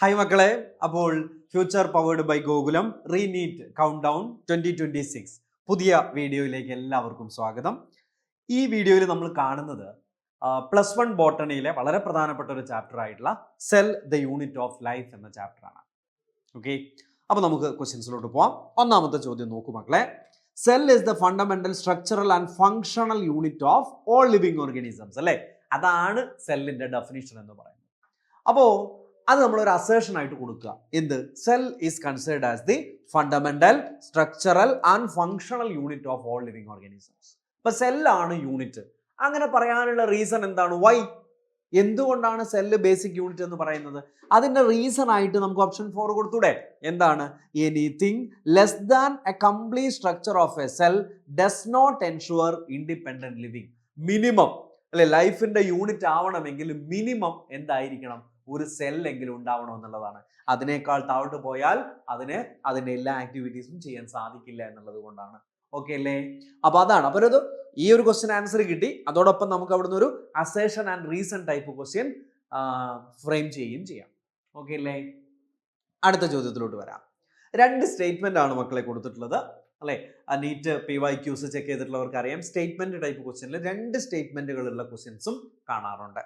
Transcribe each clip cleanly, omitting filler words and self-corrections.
Hi മക്കളെ, അപ്പോൾ future powered by Gokulam റീനീറ്റ് കൗണ്ട് ഡൗൺ 2026 പുതിയ വീഡിയോയിലേക്ക് എല്ലാവർക്കും സ്വാഗതം. ഈ വീഡിയോയിൽ നമ്മൾ കാണുന്നത് +1 ബോട്ടണിയിലെ വളരെ പ്രധാനപ്പെട്ട ഒരു ചാപ്റ്റർ ആയിട്ടുള്ള cell the unit of life എന്ന ചാപ്റ്റർ ആണ്. ഓക്കെ, അപ്പോൾ നമുക്ക് ക്വസ്റ്റ്യൻസിലോട്ട് പോവാം. ഒന്നാമത്തെ ചോദ്യം നോക്കൂ മക്കളെ. Cell is the fundamental structural and functional unit of all living organisms അല്ലേ? അതാണ് സെല്ലിന്റെ ഡെഫിനിഷൻ എന്ന് പറയുന്നത്. അപ്പോൾ അത് നമ്മളൊരു അസേഷൻ ആയിട്ട് കൊടുക്കുക. എന്ത്? Cell is considered as the fundamental structural and functional unit of all living organisms. ഇപ്പൊ സെല്ലാണ് യൂണിറ്റ്. അങ്ങനെ പറയാനുള്ള റീസൺ എന്താണ്? വൈ? എന്തുകൊണ്ടാണ് സെല്ല് ബേസിക് യൂണിറ്റ് എന്ന് പറയുന്നത്? അതിന്റെ റീസൺ ആയിട്ട് നമുക്ക് ഓപ്ഷൻ 4 കൊടുത്തൂടെ? എന്താണ്? Anything less than a complete structure of a cell does not ensure independent living. Minimum അല്ലെ, ലൈഫിന്റെ യൂണിറ്റ് ആവണമെങ്കിൽ മിനിമം എന്തായിരിക്കണം? ഒരു സെല്ലെങ്കിലും ഉണ്ടാവണം എന്നുള്ളതാണ്. അതിനേക്കാൾ താഴോട്ട് പോയാൽ അതിന്റെ എല്ലാ ആക്ടിവിറ്റീസും ചെയ്യാൻ സാധിക്കില്ല എന്നുള്ളത് കൊണ്ടാണ്. ഓക്കെ അല്ലേ? അപ്പൊ അതാണ്. അപ്പൊ ഈ ഒരു ക്വസ്റ്റ്യൻ ആൻസർ കിട്ടി. അതോടൊപ്പം നമുക്ക് അവിടുന്ന് ഒരു assertion and reason type question frame ചെയ്യുകയും ചെയ്യാം. ഓക്കെ അല്ലേ? അടുത്ത ചോദ്യത്തിലോട്ട് വരാം. 2 സ്റ്റേറ്റ്മെന്റ് ആണ് മക്കളെ കൊടുത്തിട്ടുള്ളത് അല്ലെ? നീറ്റ് PYQs ചെക്ക് ചെയ്തിട്ടുള്ളവർക്ക് അറിയാം, സ്റ്റേറ്റ്മെന്റ് ടൈപ്പ് ക്വസ്റ്റ്യനിൽ 2 സ്റ്റേറ്റ്മെന്റുകളുള്ള ക്വസ്റ്റ്യൻസും കാണാറുണ്ട്.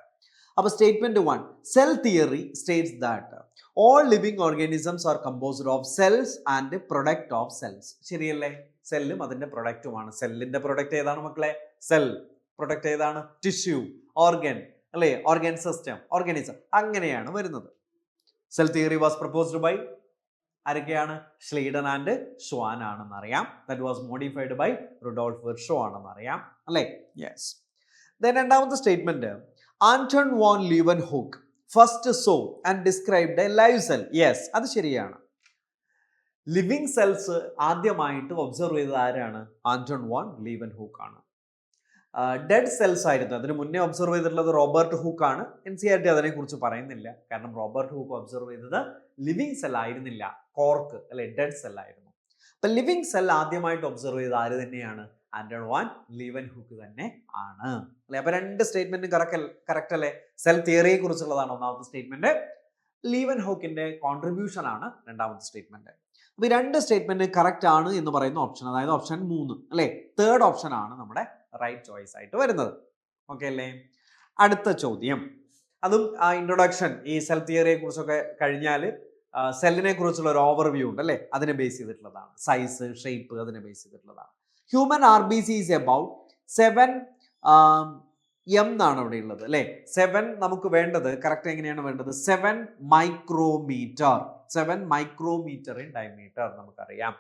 അപ്പോൾ statement 1, cell theory states that all living organisms are composed of cells and product of cells. ശരിയല്ലേ? സെല്ലും അതിന്റെ പ്രൊഡക്റ്റുമാണ്. സെല്ലിന്റെ പ്രൊഡക്റ്റ് ഏതാണ് മക്കളെ? സെൽ. പ്രൊഡക്റ്റ് ഏതാണ്? ടിഷ്യൂ, ഓർഗൻ അല്ലേ? ഓർഗൻ സിസ്റ്റം, ഓർഗാനിസം, അങ്ങനെയാണ് വരുന്നത്. Cell theory was proposed by ആരൊക്കെയാണ്? ഷ്ലീഡൻ ആൻഡ് ഷ്വാൻ ആണെന്ന് അറിയാം. That was modified by Rudolf Virchow ആണെന്ന് അറിയാം അല്ലേ? യെസ്. രണ്ടാമത്തെ statement, Anton von Leeuwenhoek first saw and described A live cell. Yes, അത് ശരിയാണ്. ലിവിങ് സെൽസ് ആദ്യമായിട്ട് ഒബ്സർവ് ചെയ്തത് ആരാണ്? ആന്റൺ വോൺ ലീവൻഹൂക്ക് ആണ്. ഡെഡ് സെൽസ് ആയിരുന്നു അതിന് മുന്നേ ഒബ്സർവ് ചെയ്തിട്ടുള്ളത് റോബർട്ട് ഹൂക്ക് ആണ്. NCERT അതിനെക്കുറിച്ച് പറയുന്നില്ല, കാരണം റോബർട്ട് ഹൂക്ക് ഒബ്സർവ് ചെയ്തത് ലിവിങ് സെൽ ആയിരുന്നില്ല, കോർക്ക് അല്ലെ, ഡെഡ് സെൽ ആയിരുന്നു. അപ്പൊ ലിവിങ് സെൽ ആദ്യമായിട്ട് ഒബ്സർവ് ചെയ്ത ആര് തന്നെയാണ്? ആന്റൺ വോൺ ലീവൻഹൂക്ക് തന്നെ ആണ് അല്ലെ? അപ്പൊ 2 സ്റ്റേറ്റ്മെന്റും കറക്റ്റ് അല്ലെ? സെൽ തിയറിയെ കുറിച്ചുള്ളതാണ് ഒന്നാമത്തെ സ്റ്റേറ്റ്മെന്റ്. ലീവൻഹൂക്കിന്റെ കോൺട്രിബ്യൂഷൻ ആണ് രണ്ടാമത്തെ സ്റ്റേറ്റ്മെന്റ്. അപ്പൊ ഈ 2 സ്റ്റേറ്റ്മെന്റ് കറക്റ്റ് ആണ് എന്ന് പറയുന്ന ഓപ്ഷൻ, അതായത് ഓപ്ഷൻ 3 അല്ലെ, തേർഡ് ഓപ്ഷൻ ആണ് നമ്മുടെ റൈറ്റ് ചോയ്സ് ആയിട്ട് വരുന്നത്. ഓക്കെ അല്ലേ? അടുത്ത ചോദ്യം, അതും ഇൻട്രൊഡക്ഷൻ, ഈ സെൽ തിയറിയെ കുറിച്ചൊക്കെ കഴിഞ്ഞാൽ സെല്ലിനെ കുറിച്ചുള്ള ഒരു ഓവർവ്യൂ ഉണ്ട് അല്ലെ, അതിനെ ബേസ് ചെയ്തിട്ടുള്ളതാണ്. സൈസ്, ഷേപ്പ്, അതിനെ ബേസ് ചെയ്തിട്ടുള്ളതാണ്. Human RBC is about 7 m എന്നാണ് അവിടെ ഉള്ളത് അല്ലെ? 7 നമുക്ക് വേണ്ടത് കറക്റ്റ് എങ്ങനെയാണ് വേണ്ടത്? 7 മൈക്രോമീറ്റർ. 7 മൈക്രോമീറ്റർ ഇൻ ഡയമീറ്റർ നമുക്കറിയാം.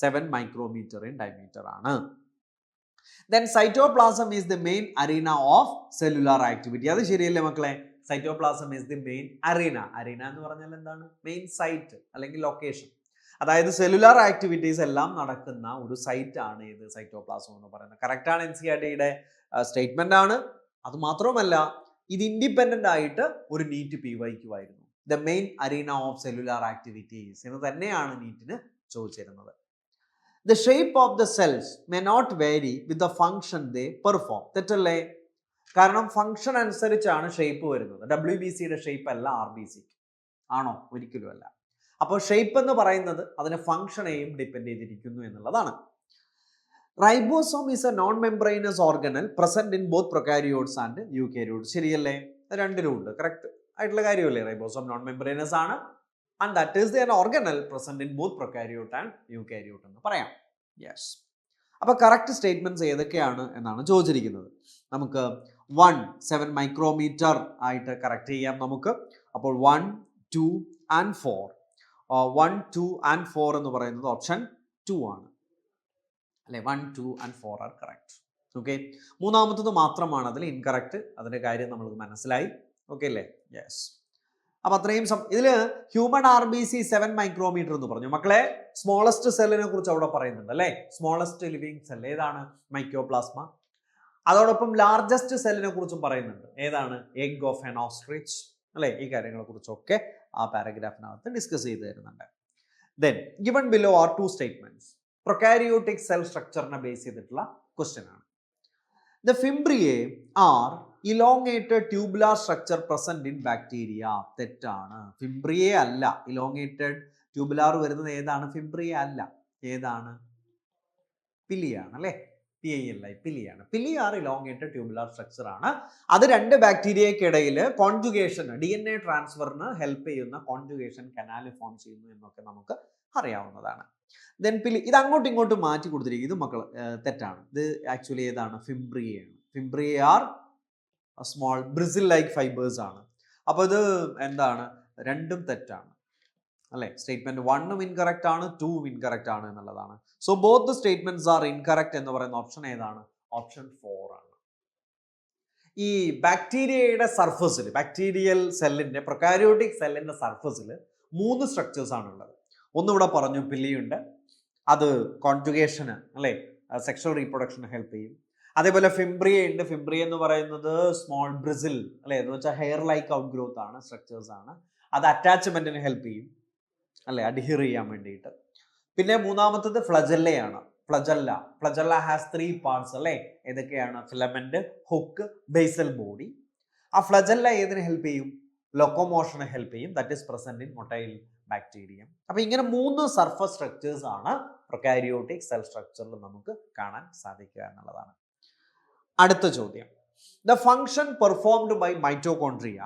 7 മൈക്രോമീറ്റർ ഇൻ ഡയമീറ്റർ ആണ്. Then cytoplasm is the main arena of cellular activity. അത് ശരിയല്ലേ മക്കളെ? Cytoplasm is the main arena. Arena എന്ന് പറഞ്ഞാൽ എന്താണ്? മെയിൻ സൈറ്റ് അല്ലെങ്കിൽ ലൊക്കേഷൻ. അതായത് സെല്ലുലാർ ആക്ടിവിറ്റീസ് എല്ലാം നടക്കുന്ന ഒരു സൈറ്റ് ആണ് ഇത് സൈറ്റോപ്ലാസം എന്ന് പറയുന്നത്. കറക്റ്റ് ആണ്, NCERT സ്റ്റേറ്റ്മെന്റ് ആണ്. അത് മാത്രമല്ല, ഇത് ഇൻഡിപെൻഡന്റ് ആയിട്ട് ഒരു നീറ്റ് PYQ ആയിരുന്നു. The main arena of cellular activities എന്ന് തന്നെയാണ് നീറ്റിന് ചോദിച്ചിരുന്നത്. The shape of the cells may not vary with the function they perform. തെറ്റല്ലേ? കാരണം ഫംഗ്ഷൻ അനുസരിച്ചാണ് ഷേപ്പ് വരുന്നത്. WBCയുടെ ഷേപ്പ് അല്ല RBC ആണോ? ഒരിക്കലും അല്ല. അപ്പോൾ ഷേപ്പ് എന്ന് പറയുന്നത് അതിന്റെ ഫംഗ്ഷനെയും ഡിപ്പെൻഡ് ചെയ്തിരിക്കുന്നു എന്നുള്ളതാണ്. Ribosome is a non membranous organelle present in both prokaryotes and eukaryotes. ശരിയല്ലേ? രണ്ടിലും ഉണ്ട്. കറക്റ്റ് ആയിട്ടുള്ള കാര്യമല്ലേ? റൈബോസോം നോൺ മെംബ്രെയിനസ് ആണ്. And that is an organelle present in both prokaryote and eukaryote എന്ന് പറയാം. യെസ്. അപ്പൊ കറക്റ്റ് സ്റ്റേറ്റ്മെന്റ്സ് ഏതൊക്കെയാണ് എന്നാണ് ചോദിച്ചിരിക്കുന്നത്. നമുക്ക് 1, 7 മൈക്രോമീറ്റർ ആയിട്ട് കറക്റ്റ് ചെയ്യാം നമുക്ക്. അപ്പോൾ 1, 2 and 4. 1, 2 and 4 എന്ന് പറയുന്നത് ഓപ്ഷൻ 2 ആണ് അല്ലെ? 1, 2 and 4 ആർ കറക്റ്റ്. ഓക്കെ, മൂന്നാമത്തത് മാത്രമാണ് അതിൽ ഇൻകറക്റ്റ്. അതിന്റെ കാര്യം നമുക്ക് മനസ്സിലായി. ഓക്കെ അല്ലേ? യെസ്. അപ്പൊ അത്രയും ഇതില് ഹ്യൂമൻ RBC 7 മൈക്രോമീറ്റർ എന്ന് പറഞ്ഞു മക്കളെ. സ്മോളസ്റ്റ് സെല്ലിനെ കുറിച്ച് അവിടെ പറയുന്നുണ്ട് അല്ലെ? സ്മോളസ്റ്റ് ലിവിങ് സെൽ ഏതാണ്? മൈക്രോപ്ലാസ്മ. അതോടൊപ്പം ലാർജസ്റ്റ് സെല്ലിനെ കുറിച്ചും പറയുന്നുണ്ട്. ഏതാണ്? എഗ് ഓഫ് ആൻ ഓസ്ട്രിച്ച് അല്ലെ? ഈ കാര്യങ്ങളെ കുറിച്ചൊക്കെ ആ പാരഗ്രാഫിനകത്ത് ഡിസ്കസ് ചെയ്ത് തരുന്നുണ്ട്. Then given below are 2 statements. Prokaryotic cell സ്ട്രക്ചറിനെ ബേസ് ചെയ്തിട്ടുള്ള ക്വസ്റ്റ്യൻ ആണ്. The fimbriae are elongated tubular structure present in bacteria. തെറ്റാണ്. ഫിംബ്രിയെ അല്ല. ഇലോങ്ങേറ്റഡ് ട്യൂബുലാർ വരുന്നത് ഏതാണ്? ഫിംബ്രിയെ അല്ല. ഏതാണ്? പിലിയാണ് അല്ലേ? PILI, പിലിയാണ്. Pili are elongated tubular structure ആണ്. അത് രണ്ട് ബാക്ടീരിയക്കിടയിൽ കോൺജുഗേഷൻ, DNA ട്രാൻസ്ഫറിന് ഹെൽപ്പ് ചെയ്യുന്ന കോൺജുഗേഷൻ കനാൽ ഫോം ചെയ്യുന്നു എന്നൊക്കെ നമുക്ക് അറിയാവുന്നതാണ്. ദെൻ പിലി ഇത് അങ്ങോട്ടും ഇങ്ങോട്ടും മാറ്റി കൊടുത്തിരിക്കും. ഇത് മക്കൾ തെറ്റാണ്. ഇത് ആക്ച്വലി ഏതാണ്? ഫിംബ്രിയയാണ്. Fimbriae are small bristle like fibres ആണ്. അപ്പോൾ ഇത് എന്താണ്? രണ്ടും തെറ്റാണ് അല്ലേ? സ്റ്റേറ്റ്മെന്റ് 1 ഇൻകറക്റ്റ് ആണ്, 2 ഇൻകറക്റ്റ് ആണ് എന്നുള്ളതാണ്. So both the statements are incorrect എന്ന് പറയുന്ന ഓപ്ഷൻ ഏതാണ്? ഓപ്ഷൻ 4 ആണ്. ഈ ബാക്ടീരിയയുടെ സർഫസിൽ, ബാക്ടീരിയൽ സെല്ലിന്റെ, പ്രൊകാരിയോട്ടിക് സെല്ലിന്റെ സർഫസിൽ 3 സ്ട്രക്ചേഴ്സ് ആണുള്ളത്. ഒന്നിവിടെ പറഞ്ഞു, പില്ലിയുണ്ട്. അത് കോൺജുഗേഷന് അല്ലേ, സെക്ഷൽ റീപ്രൊഡക്ഷന് ഹെൽപ്പ് ചെയ്യും. അതേപോലെ ഫിംബ്രിയ ഉണ്ട്. ഫിംബ്രിയ എന്ന് പറയുന്നത് സ്മോൾ ബ്രിസിൽ അല്ലേ, എന്ന് വെച്ചാൽ ഹെയർ ലൈക്ക് ഔട്ട് ഗ്രോത്ത് ആണ്, സ്ട്രക്ചേഴ്സ് ആണ്. അത് അറ്റാച്ച്മെന്റിന് ഹെൽപ്പ് ചെയ്യും അല്ലെ, അഡ്ഹിയർ ചെയ്യാൻ വേണ്ടിയിട്ട്. പിന്നെ മൂന്നാമത്തത് ഫ്ലജല്ലയാണ്. ഫ്ലജല്ല ഹാസ് 3 പാർട്സ് അല്ലേ. ഏതൊക്കെയാണ്? Filament, hook, basal body. ആ ഫ്ലജല്ല ഏതിന് ഹെൽപ്പ് ചെയ്യും? ലൊക്കോമോഷന് ഹെൽപ്പ് ചെയ്യും. That is present in motile bacterium. അപ്പൊ ഇങ്ങനെ 3 സർഫസ് സ്ട്രക്ചേഴ്സ് ആണ് പ്രൊകാരിയോട്ടിക് സെൽ സ്ട്രക്ചറിൽ നമുക്ക് കാണാൻ സാധിക്കുക എന്നുള്ളതാണ്. അടുത്ത ചോദ്യം, the function performed by mitochondria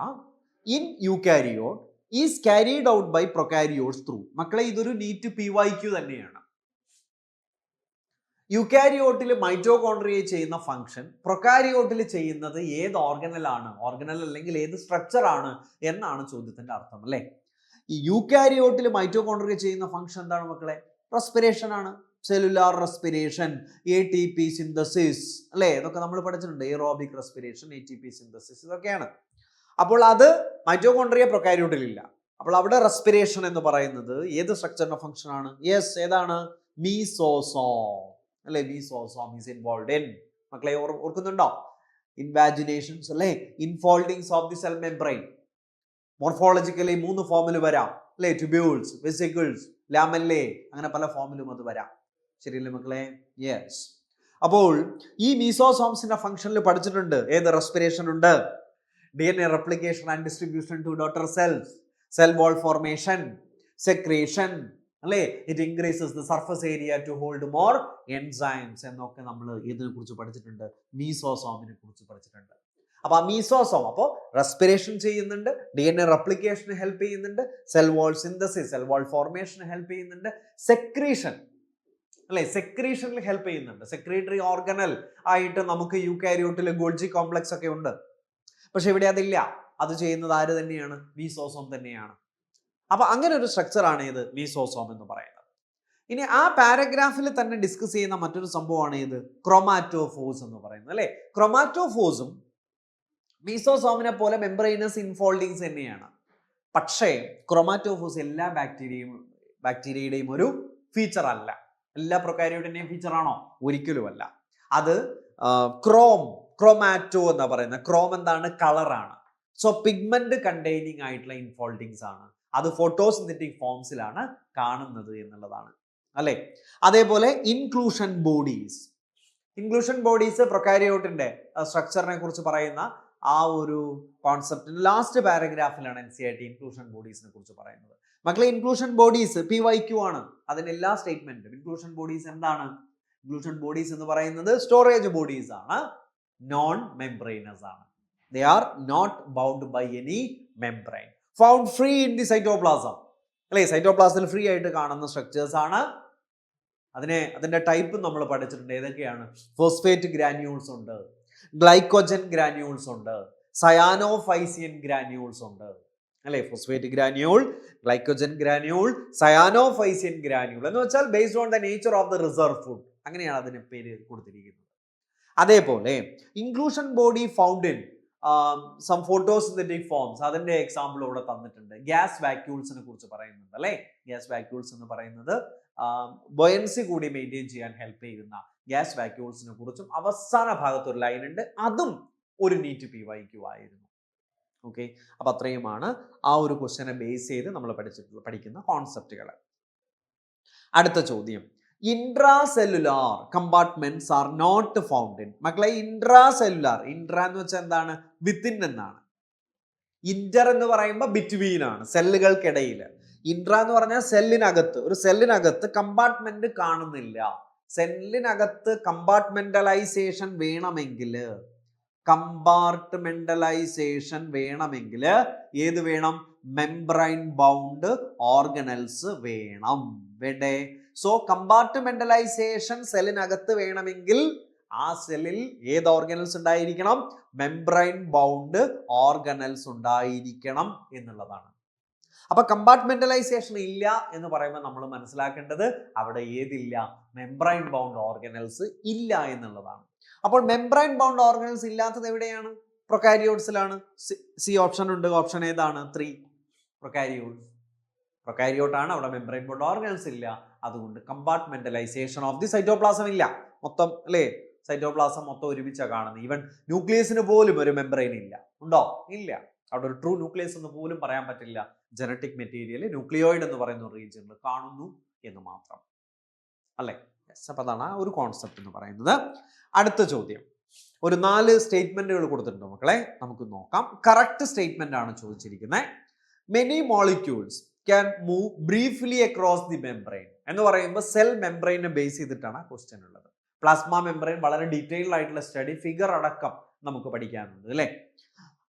in eukaryote is carried out by prokaryotes through. മക്കളെ ഇതൊരു നീറ്റ് PYQ തന്നെയാണ്. യൂകാരിയോട്ടിൽ മൈറ്റോകോൺട്രിയ ചെയ്യുന്ന ഫംഗ്ഷൻ പ്രൊകാരിയോട്ടിൽ ചെയ്യുന്നത് ഏത് ഓർഗനലാണ്, ഓർഗനൽ അല്ലെങ്കിൽ ഏത് സ്ട്രക്ചർ ആണ് എന്നാണ് ചോദ്യത്തിന്റെ അർത്ഥം അല്ലേ. ഈ യൂകാരിയോട്ടിൽ മൈറ്റോകോൺട്രിയ ചെയ്യുന്ന ഫംഗ്ഷൻ എന്താണ് മക്കളെ? റെസ്പിറേഷൻ ആണ്. സെല്ലുലാർ റെസ്പിറേഷൻ, ATP സിന്തസിസ് അല്ലേ, ഇതൊക്കെ നമ്മൾ പഠിച്ചിട്ടുണ്ട്. എയറോബിക് റെസ്പിറേഷൻ, ATP സിന്തസിസ് ഇതൊക്കെയാണ്. അപ്പോൾ അത് മൈറ്റോകോൺട്രിയ പ്രൊകാരിയോട്ടിലില്ല. അപ്പോൾ അവിടെ റെസ്പിറേഷൻ എന്ന് പറയുന്നത് ഏത് സ്ട്രക്ചറിന്റെ ഫംഗ്ഷൻ ആണ്? യെസ്, ഏതാണ്? മീസോസോം അല്ലെ. മീസോസോം ഈസ് ഇൻവോൾവ്ഡ് ഇൻ, മക്കളെ ഓർക്കുന്നുണ്ടോ? ഇൻവാജിനേഷൻസ് അല്ലെ, infoldings of the cell membrane. Morphologically 3 ഫോമിൽ വരാം അല്ലെ, ട്യൂബ്യൂൾസ്, വെസിക്കിൾസ്, ലാമെല്ലേ, അങ്ങനെ പല ഫോമിലും അത് വരാം. ശരിയല്ലേ മക്കളെ? യെസ്. അപ്പോൾ ഈ മീസോസോംസിന്റെ ഫംഗ്ഷനിൽ പഠിച്ചിട്ടുണ്ട്. ഏത്? റെസ്പിറേഷൻ ഉണ്ട്, DNA replication and distribution to daughter cells, cell wall formation, secretion അല്ലേ, it increases the surface area to hold more enzymes എന്നൊക്കെ നമ്മൾ ഇതിനെ കുറിച്ച് പഠിച്ചിട്ടുണ്ട്. മീസോസോമിനെ കുറിച്ച് പഠിച്ചിട്ടുണ്ട്. അപ്പൊ ആ മീസോസോം അപ്പോൾ റെസ്പിറേഷൻ ചെയ്യുന്നുണ്ട്, DNA റെപ്ലിക്കേഷന് ഹെൽപ്പ് ചെയ്യുന്നുണ്ട്, cell wall synthesis, cell wall ഫോർമേഷന് ഹെൽപ്പ് ചെയ്യുന്നുണ്ട്, സെക്രീഷൻ അല്ലെ, സെക്രീഷനിൽ ഹെൽപ്പ് ചെയ്യുന്നുണ്ട്. സെക്രീറ്ററി ഓർഗനൽ ആയിട്ട് നമുക്ക് യൂകാരിയോട്ടിൽ ഗോൾജി കോംപ്ലക്സ് ഒക്കെ ഉണ്ട്. പക്ഷെ ഇവിടെ അതില്ല. അത് ചെയ്യുന്നത് ആര് തന്നെയാണ്? മീസോസോം തന്നെയാണ്. അപ്പൊ അങ്ങനെ ഒരു സ്ട്രക്ചർ ആണ് ഇത് മീസോസോം എന്ന് പറയുന്നത്. ഇനി ആ പാരഗ്രാഫിൽ തന്നെ ഡിസ്കസ് ചെയ്യുന്ന മറ്റൊരു സംഭവമാണ് ഇത് ക്രോമാറ്റോഫോഴ്സ് എന്ന് പറയുന്നത് അല്ലെ. ക്രോമാറ്റോഫോഴ്സും മീസോസോമിനെ പോലെ മെംബ്രെയിനസ് ഇൻഫോൾഡിങ്സ് തന്നെയാണ്. പക്ഷേ ക്രോമാറ്റോഫോഴ്സ് എല്ലാ ബാക്ടീരിയയുടെയും ഒരു ഫീച്ചർ അല്ല. എല്ലാ പ്രൊകാരിയോട്ടിന്റെയും ഫീച്ചർ ആണോ? ഒരിക്കലുമല്ല. അത് ക്രോമാറ്റോ എന്ന് പറയുന്നത്, ക്രോം എന്താണ്? കളറാണ്. സോ പിഗ്മെന്റ് കണ്ടെയ്നിങ് ആയിട്ടുള്ള ഇൻഫോൾഡിങ്സ് ആണ്. അത് ഫോട്ടോസിന്തറ്റിക് ഫോംസിലാണ് കാണുന്നത് എന്നുള്ളതാണ് അല്ലെ. അതേപോലെ ഇൻക്ലൂഷൻ ബോഡീസ് പ്രൊകാരിയോട്ടിന്റെ സ്ട്രക്ചറിനെ കുറിച്ച് പറയുന്ന ആ ഒരു കോൺസെപ്റ്റിന് ലാസ്റ്റ് പാരഗ്രാഫിലാണ് NCERT ഇൻക്ലൂഷൻ ബോഡീസിനെ കുറിച്ച് പറയുന്നത്. മക്കളെ ഇൻക്ലൂഷൻ ബോഡീസ് PYQ ആണ്. അതിന്റെ എല്ലാ സ്റ്റേറ്റ്മെന്റും ഇൻക്ലൂഷൻ ബോഡീസ് എന്താണ്? ഇൻക്ലൂഷൻ ബോഡീസ് എന്ന് പറയുന്നത് സ്റ്റോറേജ് ബോഡീസ് ആണ്, നോൺ മെംബ്രെയിനസ് ആണ്. They are not bound by any membrane. Found free in the cytoplasm. അല്ലേ, സൈറ്റോപ്ലാസത്തിൽ ഫ്രീ ആയിട്ട് കാണുന്ന സ്ട്രക്ചേഴ്സ് ആണ്. അതിന്റെ ടൈപ്പ് നമ്മൾ പഠിച്ചിട്ടുണ്ട്. ഏതൊക്കെയാണ്? ഫോസ്ഫേറ്റ് ഗ്രാന്യൂൾസ് ഉണ്ട്, ഗ്ലൈക്കോജൻ ഗ്രാന്യൂൾസ് ഉണ്ട്, സയാനോഫൈസിയൻ ഗ്രാന്യൂൾസ് ഉണ്ട് അല്ലെ. Phosphate granule, glycogen granule, cyanophycean granule എന്ന് വെച്ചാൽ based on the nature of the reserve food, അങ്ങനെയാണ് അതിന് പേര് കൊടുത്തിരിക്കുന്നത്. അതേപോലെ inclusion body found in some photosynthetic forms, അതിന്റെ എക്സാമ്പിൾ ഇവിടെ തന്നിട്ടുണ്ട്. ഗ്യാസ് വാക്യൂൾസിനെ കുറിച്ച് പറയുന്നുണ്ട് അല്ലെ. ഗ്യാസ് വാക്യൂൾസ് എന്ന് പറയുന്നത് ബോയൻസി കൂടി മെയിൻറ്റെയിൻ ചെയ്യാൻ ഹെൽപ്പ് ചെയ്യുന്ന ഗ്യാസ് വാക്യൂൾസിനെ കുറിച്ചും അവസാന ഭാഗത്ത് ഒരു ലൈൻ ഉണ്ട്. അതും ഒരു നീറ്റ് PYQ ആയിരുന്നു. ഓക്കെ, അപ്പൊ അത്രയുമാണ് ആ ഒരു ക്വസ്റ്റ്യനെ ബേസ് ചെയ്ത് നമ്മൾ പഠിക്കുന്ന കോൺസെപ്റ്റുകൾ. അടുത്ത ചോദ്യം, intra cellular compartments are not found in. മക്കളെ ഇൻട്രാ സെല്ലുലാർ, ഇൻട്രാ എന്ന് വെച്ചാൽ എന്താണ്? വിത്തിൻ എന്നാണ്. ഇന്റർ എന്ന് പറയുമ്പോൾ ബിറ്റ്വീൻ ആണ്, സെല്ലുകൾക്കിടയിൽ. ഇൻട്രാ എന്ന് പറഞ്ഞാൽ സെല്ലിനകത്ത്, ഒരു സെല്ലിനകത്ത് കമ്പാർട്ട്മെന്റ് കാണുന്നില്ല. സെല്ലിനകത്ത് കമ്പാർട്ട്മെന്റലൈസേഷൻ വേണമെങ്കിൽ ഏത് വേണം? മെംബ്രൈൻ ബൗണ്ട് ഓർഗനൽസ് വേണം, വേണ്ടേ? സോ കമ്പാർട്ട്മെന്റലൈസേഷൻ സെല്ലിനകത്ത് വേണമെങ്കിൽ ആ സെല്ലിൽ ഏത് ഓർഗനൽസ് ഉണ്ടായിരിക്കണം? മെംബ്രൈൻ ബൗണ്ട് ഓർഗനൽസ് ഉണ്ടായിരിക്കണം എന്നുള്ളതാണ്. അപ്പൊ കമ്പാർട്ട്മെന്റലൈസേഷൻ ഇല്ല എന്ന് പറയുമ്പോൾ നമ്മൾ മനസ്സിലാക്കേണ്ടത് അവിടെ ഏതില്ല? മെംബ്രൈൻ ബൗണ്ട് ഓർഗനൽസ് ഇല്ല എന്നുള്ളതാണ്. അപ്പോൾ മെംബ്രൈൻ ബൗണ്ട് ഓർഗനൽസ് ഇല്ലാത്തത് എവിടെയാണ്? പ്രൊകാരിയോട്സിലാണ്. സി ഓപ്ഷൻ ഉണ്ട്. ഓപ്ഷൻ ഏതാണ്? 3 പ്രൊകാരിയോട്ടാണ്. അവിടെ മെംബ്രൈൻ ബൗണ്ട് ഓർഗനൽസ് ഇല്ല. അതുകൊണ്ട് കമ്പാർട്ട്മെന്റലൈസേഷൻ ഓഫ് ദി സൈറ്റോപ്ലാസം ഇല്ല. മൊത്തം അല്ലേ, സൈറ്റോപ്ലാസം മൊത്തം ഒരുമിച്ചാണ് കാണുന്നത്. ഈവൻ ന്യൂക്ലിയസിന് പോലും ഒരു മെംബ്രെയിൻ ഇല്ല. ഉണ്ടോ? ഇല്ല. അവിടെ ഒരു ട്രൂ ന്യൂക്ലിയസ് എന്ന് പോലും പറയാൻ പറ്റില്ല. ജനറ്റിക് മെറ്റീരിയൽ ന്യൂക്ലിയോയിഡ് എന്ന് പറയുന്ന റീജിയനിൽ കാണുന്നു എന്ന് മാത്രം, അല്ലേ? അപ്പൊ അതാണ് ആ ഒരു കോൺസെപ്റ്റ് എന്ന് പറയുന്നത്. അടുത്ത ചോദ്യം, ഒരു 4 സ്റ്റേറ്റ്മെന്റുകൾ കൊടുത്തിട്ടുണ്ട് മക്കളെ, നമുക്ക് നോക്കാം. കറക്റ്റ് സ്റ്റേറ്റ്മെന്റ് ആണ് ചോദിച്ചിരിക്കുന്നത്. Many molecules can move briefly across the membrane എന്ന് പറയുമ്പോൾ സെൽ മെംബ്രെയിനെ ബേസ് ചെയ്തിട്ടാണ് ക്വസ്റ്റ്യൻ ഉള്ളത്. പ്ലാസ്മ മെംബ്രെയിൻ വളരെ ഡീറ്റെയിൽഡ് ആയിട്ടുള്ള സ്റ്റഡി, ഫിഗർ അടക്കം നമുക്ക് പഠിക്കാനുണ്ട്, അല്ലേ?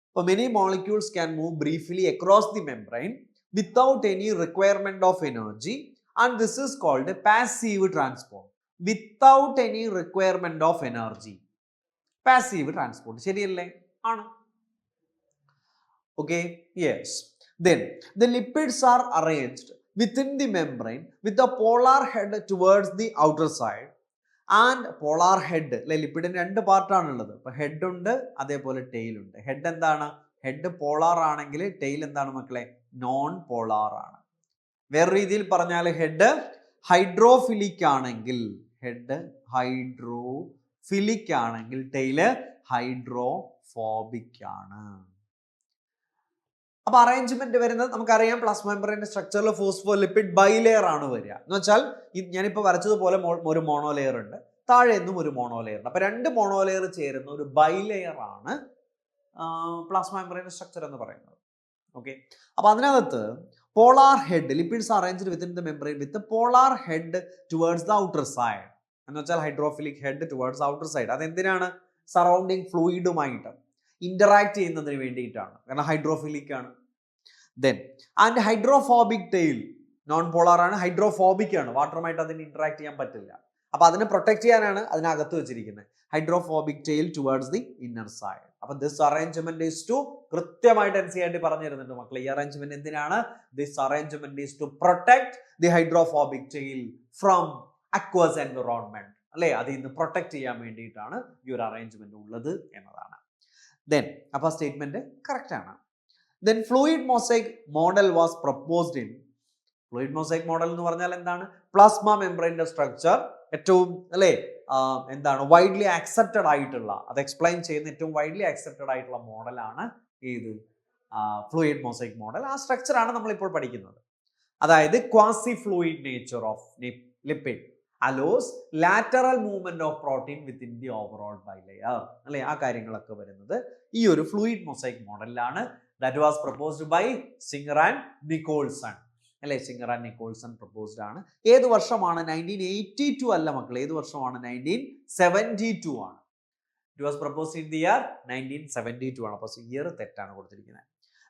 അപ്പോൾ many molecules can move briefly across the membrane without any requirement of energy and this is called passive transport. Without any requirement of energy, passive transport. ശരിയല്ലേ? ആണ്. Okay, yes. Then the lipids are arranged within the membrane with the polar head towards the outer side and polar head. ലിപ്പിഡിന് 2 പാർട്ടാണ് ഉള്ളത്. അപ്പൊ head ഉണ്ട്, അതേപോലെ tail ഉണ്ട്. Head എന്താണ്? Head polar ആണെങ്കിൽ ടെയിൽ എന്താണ് മക്കളെ? നോൺ പോളാർ ആണ്. വേറെ രീതിയിൽ പറഞ്ഞാൽ ഹെഡ് ഹൈഡ്രോഫിലിക് ആണെങ്കിൽ ടെയില് ഹൈഡ്രോഫോബിക് ആണ്. അപ്പൊ അറേഞ്ച്മെന്റ് വരുന്നത് നമുക്കറിയാം. പ്ലാസ്മ മെംബ്രെയിന്റെ സ്ട്രക്ചറിൽ ഫോസ്ഫോലിപ്പിഡ് ബൈലെയർ ആണ് വരിക. എന്ന് വെച്ചാൽ ഞാനിപ്പോൾ വരച്ചതുപോലെ ഒരു മോണോലെയർ ഉണ്ട്, താഴെ നിന്നും ഒരു മോണോലെയർ ഉണ്ട്. അപ്പൊ 2 മോണോലെയർ ചേരുന്ന ഒരു ബൈലെയർ ആണ് പ്ലാസ്മ മെംബ്രെയിന്റെ സ്ട്രക്ചർ എന്ന് പറയുന്നത്. ഓക്കെ, അപ്പൊ അതിനകത്ത് polar head, lipids arranged within the membrane with polar head towards the outer side. എന്ന് വെച്ചാൽ hydrophilic head towards outer side. അതെന്തിനാണ്? സറൗണ്ടിങ് ഫ്ലൂയിഡുമായിട്ട് ഇന്ററാക്ട് ചെയ്യുന്നതിന് വേണ്ടിയിട്ടാണ്, കാരണം ഹൈഡ്രോഫിലിക് ആണ്. Then and hydrophobic tail, non polar ആണ്, ഹൈഡ്രോഫോബിക് ആണ്, വാട്ടറുമായിട്ട് അതിന് ഇന്ററാക്ട് ചെയ്യാൻ പറ്റില്ല. അപ്പൊ അതിനെ പ്രൊട്ടക്ട് ചെയ്യാനാണ് അതിനകത്ത് വെച്ചിരിക്കുന്നത്. Hydrophobic tail towards the inner side. അപ്പൊ ദിസ് അറേഞ്ച്മെന്റ് ഈസ് ടു, കൃത്യമായിട്ട് NCERT പറഞ്ഞു തരുന്നുണ്ട് മക്കളെ. ഈ അറേഞ്ച്മെന്റ് എന്തിനാണ്? This arrangement is to protect the hydrophobic tail from aqueous environment, അല്ലെ? അതിൽ നിന്ന് പ്രൊട്ടക്ട് ചെയ്യാൻ വേണ്ടിയിട്ടാണ് ഈ ഒരു അറേഞ്ച്മെന്റ് ഉള്ളത് എന്നതാണ്. Then, അപ്പോൾ സ്റ്റേറ്റ്മെന്റ് കറക്റ്റ് ആണ്. Then fluid mosaic model was proposed in. Fluid mosaic model എന്ന് പറഞ്ഞാൽ എന്താണ്? പ്ലാസ്മ മെംബ്രെയിന്റെ സ്ട്രക്ചർ ഏറ്റവും, അല്ലേ, എന്താണ് വൈഡ്ലി ആക്സെപ്റ്റഡ് ആയിട്ടുള്ള, അത് എക്സ്പ്ലെയിൻ ചെയ്യുന്ന ഏറ്റവും വൈഡ്ലി ആക്സെപ്റ്റഡ് ആയിട്ടുള്ള മോഡലാണ് ഏത്? Fluid mosaic model. ആ സ്ട്രക്ചറാണ് നമ്മളിപ്പോൾ പഠിക്കുന്നത്. അതായത് quasi fluid nature of lipid allows lateral movement of protein within the overall bilayer, അല്ലേ? ആ കാര്യങ്ങളൊക്കെ വരുന്നത് ഈ ഒരു ഫ്ലൂയിഡ് മൊസൈക് മോഡലിലാണ്. That was proposed by Singer and Nicolson, അല്ലേ? സിംഗർ ആൻഡ് നിക്കോൾസൺ പ്രപ്പോസ്ഡ് ആണ്. ഏത് വർഷമാണ്? 1982 അല്ല മക്കളെ. ഏത് വർഷമാണ്? 1972 ആണ്. It was proposed in the year 1972 ആണ്. അപ്പോൾ ഇയർ തെറ്റാണ് കൊടുത്തിരിക്കുന്നത്.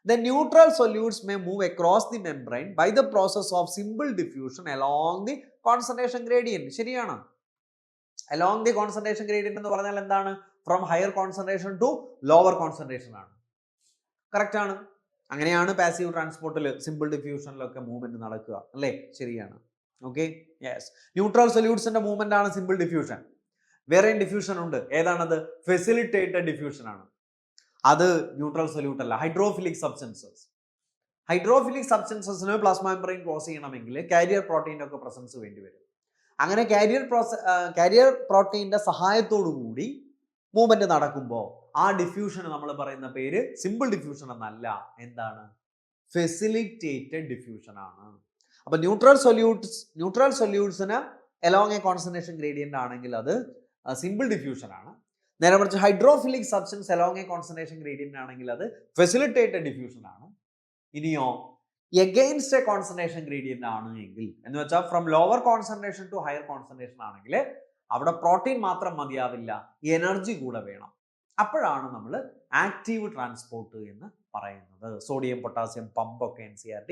The neutral solutes may move across the membrane by the process of simple diffusion along the concentration gradient. ശരിയാണ്. Along the concentration gradient എന്ന് പറഞ്ഞാൽ എന്താണ്? From higher concentration to lower concentration ആണ്. Correct ആണ്. അങ്ങനെയാണ് പാസീവ് ട്രാൻസ്പോർട്ടിൽ, സിമ്പിൾ ഡിഫ്യൂഷനിലൊക്കെ മൂവ്മെന്റ് നടക്കുക, അല്ലേ? ശരിയാണ്. Okay, yes. ന്യൂട്രൽ സൊല്യൂട്ട്സിന്റെ മൂവ്മെന്റ് ആണ് സിമ്പിൾ ഡിഫ്യൂഷൻ. വേറെയും ഡിഫ്യൂഷൻ ഉണ്ട്. ഏതാണത്? ഫെസിലിറ്റേറ്റഡ് ഡിഫ്യൂഷൻ ആണ്. അത് ന്യൂട്രൽ സൊല്യൂട്ട് അല്ല. ഹൈഡ്രോഫിലിക് സബ്സ്റ്റൻസസിന് പ്ലാസ്മ മെംബ്രെയിൻ ക്രോസ് ചെയ്യണമെങ്കിൽ കാരിയർ പ്രോട്ടീൻ്റെ ഒക്കെ പ്രസൻസ് വേണ്ടി വരും. അങ്ങനെ കാരിയർ പ്രോട്ടീൻ്റെ സഹായത്തോടു കൂടി മൂവ്മെന്റ് നടക്കുമ്പോൾ ആ ഡിഫ്യൂഷന് നമ്മൾ പറയുന്ന പേര് സിമ്പിൾ ഡിഫ്യൂഷൻ എന്നല്ല. എന്താണ്? ഫെസിലിറ്റേറ്റഡ് ഡിഫ്യൂഷൻ ആണ്. അപ്പൊ ന്യൂട്രൽ സൊല്യൂട്ട്സിന് എലോങ് എ കോൺസെൻട്രേഷൻ ഗ്രേഡിയൻ്റ് ആണെങ്കിൽ അത് സിമ്പിൾ ഡിഫ്യൂഷൻ ആണ്. നേരെ മറിച്ച് hydrophilic substance along a concentration gradient ആണെങ്കിൽ അത് ഫെസിലിറ്റേറ്റഡ് ഡിഫ്യൂഷൻ ആണ്. ഇനിയോ എഗെയിൻസ്റ്റ് എ കോൺസെൻട്രേഷൻ ഗ്രേഡിയൻ്റ് ആണ് എങ്കിൽ എന്ന് വെച്ചാൽ from lower concentration to higher concentration ആണെങ്കിൽ അവിടെ പ്രോട്ടീൻ മാത്രം മതിയാവില്ല, എനർജി കൂടെ വേണം. അപ്പോഴാണ് നമ്മൾ ആക്റ്റീവ് ട്രാൻസ്പോർട്ട് എന്ന് പറയുന്നത്. സോഡിയം പൊട്ടാസ്യം പമ്പൊക്കെ NCERT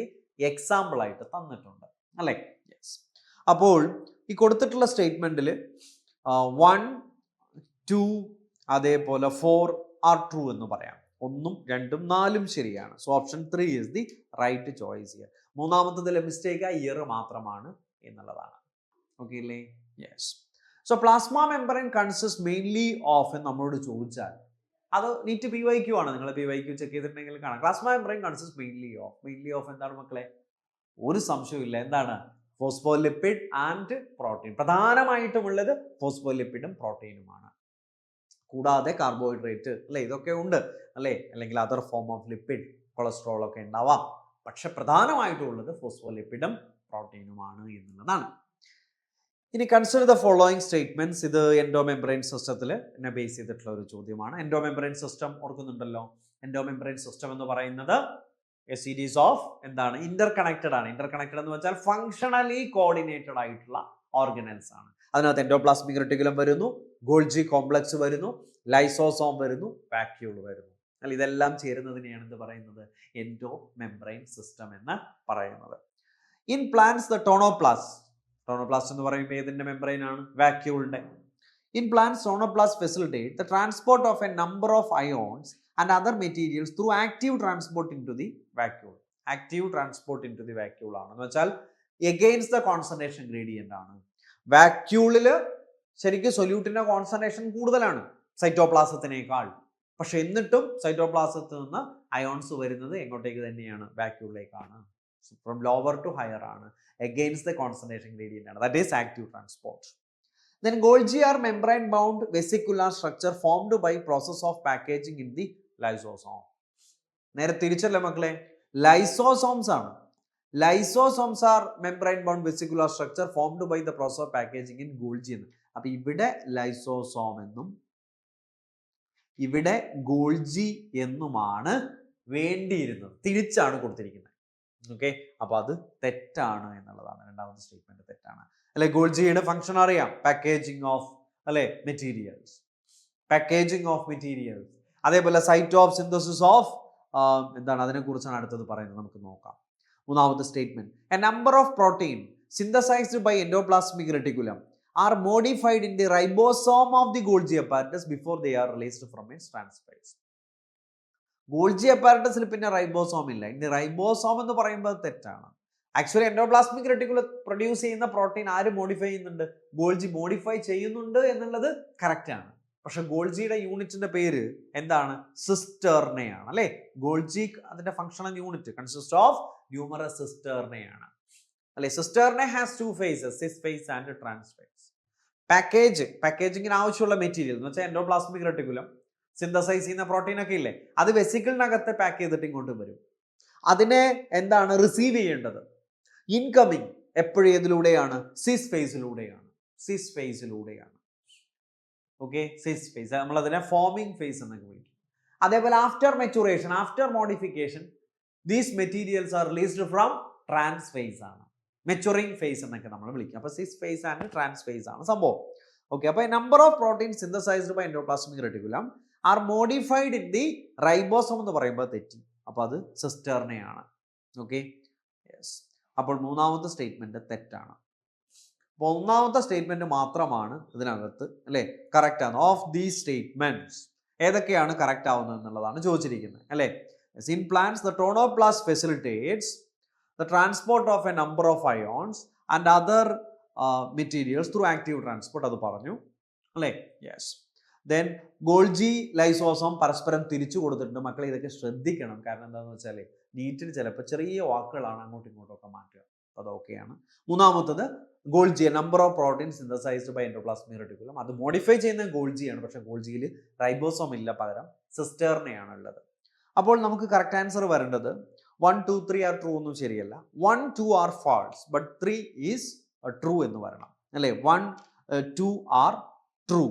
എക്സാമ്പിൾ ആയിട്ട് തന്നിട്ടുണ്ട് അല്ലേ? യെസ്. അപ്പോൾ ഈ കൊടുത്തിട്ടുള്ള സ്റ്റേറ്റ്മെന്റിൽ 1, 2 അതേപോലെ 4 ആർ ട്രൂ എന്ന് പറയാം. 1, 2, 4 ശരിയാണ്. So option 3 is the right choice here. മൂന്നാമത്തതിലെ മിസ്റ്റേക്ക് ഇയർ മാത്രമാണ് എന്നുള്ളതാണ്. ഓക്കെ അല്ലേ? Yes. So plasma membrane consist mainly of എന്ന് നമ്മളോട് ചോദിച്ചാൽ അത് നീറ്റ് PYQ ആണ്. നിങ്ങൾ PYQ ചെക്ക് ചെയ്തിട്ടുണ്ടെങ്കിൽ കാണാം. Plasma membrane consist mainly of എന്താണ് മക്കളെ? ഒരു സംശയമില്ല, എന്താണ്? Phospholipid and protein. പ്രധാനമായിട്ടുമുള്ളത് ഫോസ്ഫോലിപ്പിഡും പ്രോട്ടീനുമാണ്. കൂടാതെ കാർബോഹൈഡ്രേറ്റ് അല്ലെ, ഇതൊക്കെ ഉണ്ട് അല്ലെ, അല്ലെങ്കിൽ other form of lipid, cholesterol ഒക്കെ ഉണ്ടാവാം. പക്ഷെ പ്രധാനമായിട്ടുള്ളത് ഫോസ്ഫോലിപ്പിഡും പ്രോട്ടീനുമാണ് എന്നുള്ളതാണ്. ഇനി കൺസിഡർ ദ ഫോളോയിങ് സ്റ്റേറ്റ്മെന്റ്സ്. ഇത് എൻഡോമെംബ്രെയിൻ സിസ്റ്റത്തിൽ എന്നെ ബേസ് ചെയ്തിട്ടുള്ള ഒരു ചോദ്യമാണ്. എൻഡോമെംബ്രെയിൻ സിസ്റ്റം ഓർക്കുന്നുണ്ടല്ലോ. എൻഡോമെംബ്രെയിൻ സിസ്റ്റം എന്ന് പറയുന്നത് എ സീരീസ് ഓഫ് എന്താണ്? ഇന്റർകണക്റ്റഡ് ആണ്. ഇന്റർകണക്റ്റഡ് എന്ന് വെച്ചാൽ ഫങ്ഷണലി കോർഡിനേറ്റഡ് ആയിട്ടുള്ള ഓർഗനൽസ് ആണ്. അതിനകത്ത് എൻഡോപ്ലാസ്മിക് റെറ്റിക്കുലം വരുന്നു, ഗോൾജി കോംപ്ലക്സ് വരുന്നു, ലൈസോസോം വരുന്നു, വാക്യൂൾ വരുന്നു. അല്ല, ഇതെല്ലാം ചേരുന്നതിനെയാണ് എന്ത് പറയുന്നത്? എൻഡോമെംബ്രെയിൻ സിസ്റ്റം എന്ന് പറയുന്നത്. ഇൻ പ്ലാന്റ്സ് ദ ടോണോപ്ലാസ്റ്റ് എന്ന് പറയുമ്പോൾ ഏതിന്റെ മെംബ്രെയിൻ ആണ്? വാക്യൂളിന്റെ. In plants tonoplast facilitate the transport of a number of ions and other materials through active transport into the vacuole. Active transport into the vacuole ആണ് എന്ന് വെച്ചാൽ against the concentration gradient ആണ്. വാക്യൂളിൽ ശരിക്കും സൊല്യൂട്ടിന്റെ കോൺസെൻട്രേഷൻ കൂടുതലാണ് സൈറ്റോപ്ലാസത്തിനേക്കാൾ. പക്ഷെ എന്നിട്ടും സൈറ്റോപ്ലാസത്തിൽ നിന്ന് അയോൺസ് വരുന്നത് എങ്ങോട്ടേക്ക് തന്നെയാണ്? വാക്യൂളിലേക്കാണ്. ഫ്രം ലോവർ ടു ഹയർ ആണ്. against the concentration gradient ആണ്. that is active transport. Then Golgi are membrane bound vesicular structure formed by process of packaging in the lysosome. നേരെ തിരിച്ചല്ലേ മക്കളെ? ലൈസോസോംസ് ആണ്. Lysosomes are membrane bound vesicular structure formed by the process of packaging in Golgi എന്ന്. അപ്പൊ ഇവിടെ lysosome എന്നും ഇവിടെ Golgi എന്നുമാണ് വേണ്ടിയിരുന്നത്. തിരിച്ചാണ് കൊടുത്തിരിക്കുന്നത്. ഓക്കെ, അപ്പൊ അത് തെറ്റാണ് എന്നുള്ളതാണ്. രണ്ടാമത്തെ സ്റ്റേറ്റ്മെന്റ് തെറ്റാണ് അല്ലെ? ഗോൾജിയുടെ ഫംഗ്ഷൻ അറിയാം, പാക്കേജിംഗ് ഓഫ് അല്ലെ മെറ്റീരിയൽസ്, പാക്കേജിംഗ് ഓഫ് മെറ്റീരിയൽസ്. അതേപോലെ സൈറ്റ് ഓഫ് സിന്തസിസ് ഓഫ് എന്താണ്, അതിനെ കുറിച്ചാണ് അടുത്തത് പറയുന്നത്. നമുക്ക് നോക്കാം. മൂന്നാമത്തെ statement, a number of protein synthesised by endoplasmic reticulum are modified in the ribosome of the Golgi apparatus before they are released from its trans face. Golgi അപ്പാരറ്റസിൽ പിന്നെ റൈബോസോം ഇല്ല. ഇനി റൈബോസോം എന്ന് പറയുമ്പോൾ തെറ്റാണ്. ആക്ച്വലി എൻഡോപ്ലാസ്മിക് റെറ്റിക്കുലം പ്രൊഡ്യൂസ് ചെയ്യുന്ന protein ആര് modify ചെയ്യുന്നുണ്ട്? ഗോൾജി മോഡിഫൈ ചെയ്യുന്നുണ്ട് എന്നുള്ളത് കറക്റ്റ് ആണ്. പക്ഷെ ഗോൾജിയുടെ യൂണിറ്റിന്റെ പേര് എന്താണ്? സിസ്റ്റേർനയാണ് അല്ലെ? ഗോൾജി അതിന്റെ functional unit consist of numerous സിസ്റ്റേർനയാണ് അല്ലെ? Cisternae has 2 phases, cis face and trans face. പാക്കേജിങ്ങിന് ആവശ്യമുള്ള മെറ്റീരിയൽ എന്ന് വെച്ചാൽ എൻഡോപ്ലാസ്മിക് റെറ്റിക്കുലം സിന്തസൈസ് ചെയ്യുന്ന പ്രോട്ടീൻ ഒക്കെ ഇല്ലേ, അത് വെസിക്കിളിനകത്ത് പാക്ക് ചെയ്തിട്ട് ഇങ്ങോട്ട് വരും. അതിനെ എന്താണ് റിസീവ് ചെയ്യേണ്ടത്? ഇൻകമിങ് എപ്പോഴും ഏതിലൂടെയാണ്? സിസ് ഫേസിലൂടെയാണ്. സിസ് ഫേസിലൂടെയാണ്. ഓക്കെ, സിസ് ഫേസ് നമ്മൾ അതിനെ ഫോമിംഗ് ഫേസ് എന്നൊക്കെ വിളിക്കും. അതേപോലെ after maturation, after modification, these materials are released from trans face ആണ്. മെച്ചുറിംഗ് ഫേസ് എന്നൊക്കെ നമ്മൾ വിളിക്കും. അപ്പൊ cis face and trans face ആണ് സംഭവം. ഓക്കെ, അപ്പൊ number of protein synthesised by endoplasmic reticulum are modified in the ribosome എന്ന് പറയുമ്പോൾ തെറ്റി. അപ്പൊ അത് സിസ്റ്റേർനെയാണ്. Okay, yes. അപ്പോൾ മൂന്നാമത്തെ സ്റ്റേറ്റ്മെന്റ് തെറ്റാണ്. അപ്പോൾ ഒന്നാമത്തെ സ്റ്റേറ്റ്മെന്റ് മാത്രമാണ് ഇതിനകത്ത് അല്ലെ കറക്റ്റ് ആണ്. ഓഫ് ദീസ് സ്റ്റേറ്റ്മെന്റ്സ് ഏതൊക്കെയാണ് കറക്റ്റ് ആവുന്നത് എന്നുള്ളതാണ് ചോദിച്ചിരിക്കുന്നത് അല്ലെ? In plants the tonoplast facilitates the transport of a number of ions and other materials through active transport, അത് പറഞ്ഞു അല്ലെ? യെസ്. ദെൻ ഗോൾജി ലൈസോസോം പരസ്പരം തിരിച്ചു കൊടുത്തിട്ടുണ്ട്. മക്കളെ ഇതൊക്കെ ശ്രദ്ധിക്കണം. കാരണം എന്താണെന്ന് വെച്ചാൽ നീറ്റിന് ചിലപ്പോൾ ചെറിയ വാക്കുകളാണ് അങ്ങോട്ടും ഇങ്ങോട്ടും ഒക്കെ മാറ്റുക. അത് ഓക്കെയാണ്. മൂന്നാമത്തത് Golgi, number of protein synthesised by endoplasmic reticulum, അത് മോഡിഫൈ ചെയ്യുന്ന ഗോൾജിയാണ്. പക്ഷെ ഗോൾജിയിൽ റൈബോസോം ഇല്ല, പകരം സിസ്റ്റേർനെയാണ് ഉള്ളത്. അപ്പോൾ നമുക്ക് കറക്റ്റ് ആൻസർ വരേണ്ടത് 1, 2, 3 ആർ ട്രൂ ഒന്നും ശരിയല്ല. 1, 2 are false but 3 is true എന്ന് വരണം അല്ലേ? 1, 2 are true,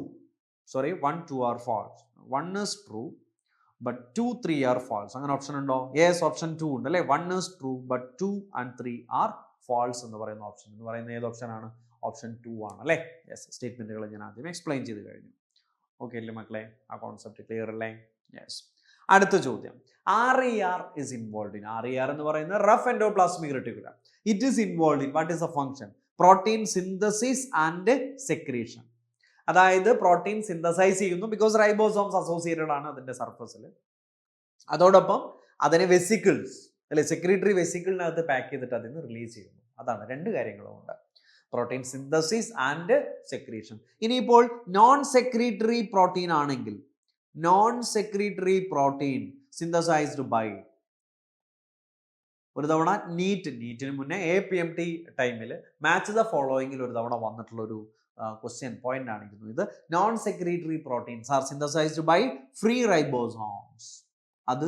sorry 1, 2 are false. 1 is true but 2, 3 are false. അങ്ങനെ ഓപ്ഷൻ ഉണ്ടോ? യെസ്, ഓപ്ഷൻ 2 ഉണ്ട് അല്ലേ? 1 is true but 2 and 3 are false എന്ന് പറയുന്ന ഓപ്ഷൻ എന്ന് പറയുന്ന ഏത് ഓപ്ഷനാണ്? ഓപ്ഷൻ 2 ആണ് അല്ലേ? യെസ്, സ്റ്റേറ്റ്മെന്റുകൾ ഞാൻ ആദ്യം എക്സ്പ്ലെയിൻ ചെയ്ത് കഴിഞ്ഞു. ഓക്കെ അല്ലേ മക്കളെ? ആ കോൺസെപ്റ്റ് ക്ലിയർ അല്ലേ? യെസ്. അടുത്ത ചോദ്യം, RER is involved in. RER എന്ന് പറയുന്നത് rough endoplasmic reticulum. It is involve in, what is A function? Protein synthesis and secretion. അതായത് പ്രോട്ടീൻ സിന്തസൈസ് ചെയ്യുന്നു, ബിക്കോസ് റൈബോസോംസ് അസോസിയേറ്റഡ് ആണ് അതിന്റെ സർഫസിൽ. അതോടൊപ്പം അതിനെ വെസിക്കിൾസ് അല്ലെ, സെക്രീറ്ററി വെസിക്കിളിനകത്ത് പാക്ക് ചെയ്തിട്ട് അതിന് റിലീസ് ചെയ്യുന്നു. അതാണ്, രണ്ട് കാര്യങ്ങളും ഉണ്ട്, പ്രോട്ടീൻ സിന്തസിസ് ആൻഡ് സെക്രീഷൻ. ഇനിയിപ്പോൾ നോൺ സെക്രീറ്ററി പ്രോട്ടീൻ ആണെങ്കിൽ, non secretory protein synthesised by, ഒരു തവണ നീറ്റിന് മുന്നേ APMT ടൈമിൽ മാച്ച് ദ ഫോളോയിങ്ങിൽ ഒരു തവണ വന്നിട്ടുള്ള ഒരു ക്വസ്റ്റ്യൻ പോയിന്റ് ആണിരിക്കുന്നു. ഇത് non secretory proteins are synthesized by free ribosomes. അത്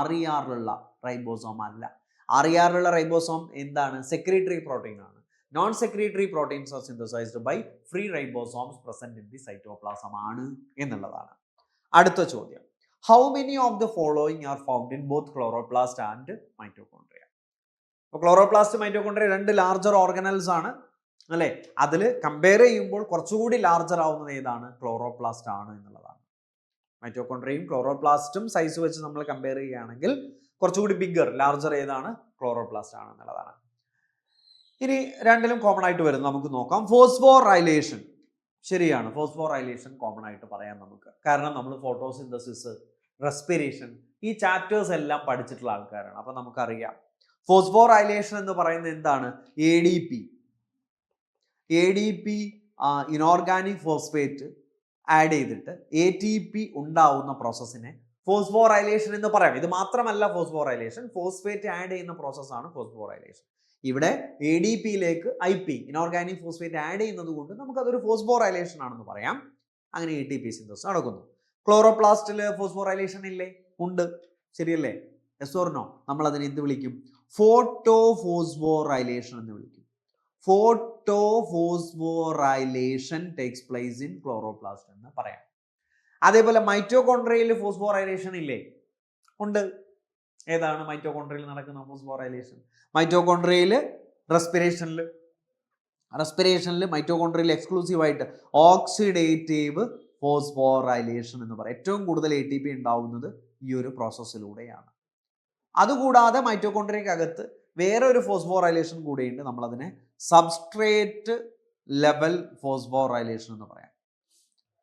RERലുള്ള റൈബോസോം അല്ല. RERലുള്ള റൈബോസോം എന്താണ്? സെക്രീറ്ററി പ്രോട്ടീൻ ആണ്. Non secretory proteins are synthesized by free ribosomes present in the cytoplasm ആണ് എന്നുള്ളതാണ്. അടുത്ത ചോദ്യം, how many of the following are found in both chloroplast and mitochondria? അപ്പോൾ ക്ലോറോപ്ലാസ്റ്റ് മൈറ്റോകോൺട്രിയ രണ്ട് ലാർജർ ഓർഗനൽസ് ആണ് അല്ലേ? അതിൽ കമ്പയർ ചെയ്യുമ്പോൾ കുറച്ചുകൂടി ലാർജർ ആവുന്നത് ഏതാണ്? ക്ലോറോപ്ലാസ്റ്റ് ആണ് എന്നുള്ളതാണ്. മൈറ്റോകോൺട്രിയയും ക്ലോറോപ്ലാസ്റ്റും സൈസ് വെച്ച് നമ്മൾ കമ്പയർ ചെയ്യുകയാണെങ്കിൽ കുറച്ചുകൂടി ബിഗ്ഗർ, ലാർജർ ഏതാണ്? ക്ലോറോപ്ലാസ്റ്റ് ആണ് എന്നുള്ളതാണ്. ഇനി രണ്ടിലും കോമൺ ആയിട്ട് വരുന്നത് നമുക്ക് നോക്കാം. ഫോസ്ഫോറൈലേഷൻ. ശരിയാണ്, ഫോസ്ഫോറൈലേഷൻ കോമൺ ആയിട്ട് പറയാം നമുക്ക്. കാരണം നമ്മൾ ഫോട്ടോസിന്തസിസ്, റെസ്പിറേഷൻ, ഈ ചാപ്റ്റേഴ്സ് എല്ലാം പഠിച്ചിട്ടുള്ള ആൾക്കാരാണ്. അപ്പൊ നമുക്കറിയാം ഫോസ്ഫോറൈലേഷൻ എന്ന് പറയുന്നത് എന്താണ്? ADP ഇനോർഗാനിക് ഫോസ്ഫേറ്റ് ആഡ് ചെയ്തിട്ട് ATP ഉണ്ടാവുന്ന പ്രോസസ്സിനെ ഫോസ്ഫോറൈലേഷൻ എന്ന് പറയാം. ഇത് മാത്രമല്ല ഫോസ്ഫോറൈലേഷൻ, ഫോസ്ഫേറ്റ് ആഡ് ചെയ്യുന്ന പ്രോസസ്സാണ് ഫോസ്ഫോറൈലേഷൻ. ഇവിടെ ADPയിലേക്ക് IP ഇനോർഗാനിക് ഫോസ്ഫേറ്റ് ആഡ് ചെയ്യുന്നത് കൊണ്ട് നമുക്കതൊരു ഫോസ്ഫോറൈലേഷൻ ആണെന്ന് പറയാം. അങ്ങനെ ATP സിന്തസിസ് നടക്കുന്നു. ക്ലോറോപ്ലാസ്റ്റിൽ ഫോസ്ഫോറൈലേഷൻ ഇല്ലേ? ഉണ്ട്, ശരിയല്ലേ? Yes or no? നമ്മൾ അതിനെ എന്ത് വിളിക്കും? ഫോട്ടോഫോസ്ഫോറൈലേഷൻ എന്ന് വിളിക്കും. Photophosphorylation takes place in chloroplast എന്ന് പറയാം. അതേപോലെ മൈറ്റോകോൺട്രിയയിൽ ഫോസ്ഫോറൈലേഷൻ ഇല്ലേ? ഉണ്ട്. ഏതാണ് മൈറ്റോകോൺട്രിയയിൽ നടക്കുന്ന ഫോസ്ഫോറൈലേഷൻ? മൈറ്റോകോൺട്രിയയിൽ റെസ്പിറേഷനിൽ മൈറ്റോകോൺട്രിയയിൽ എക്സ്ക്ലൂസീവായിട്ട് ഓക്സിഡേറ്റീവ് ഫോസ്ഫോറൈലേഷൻ എന്ന് പറയും. ഏറ്റവും കൂടുതൽ ATP ഉണ്ടാവുന്നത് ഈ ഒരു പ്രോസസ്സിലൂടെയാണ്. അതുകൂടാതെ മൈറ്റോകോൺട്രിയക്കകത്ത് വേറെ ഒരു ഫോസ്ഫോറൈലേഷൻ കൂടെയുണ്ട്. നമ്മളതിനെ സബ്സ്ട്രേറ്റ് ലെവൽ ഫോസ്ഫോറൈലേഷൻ എന്ന് പറയാം.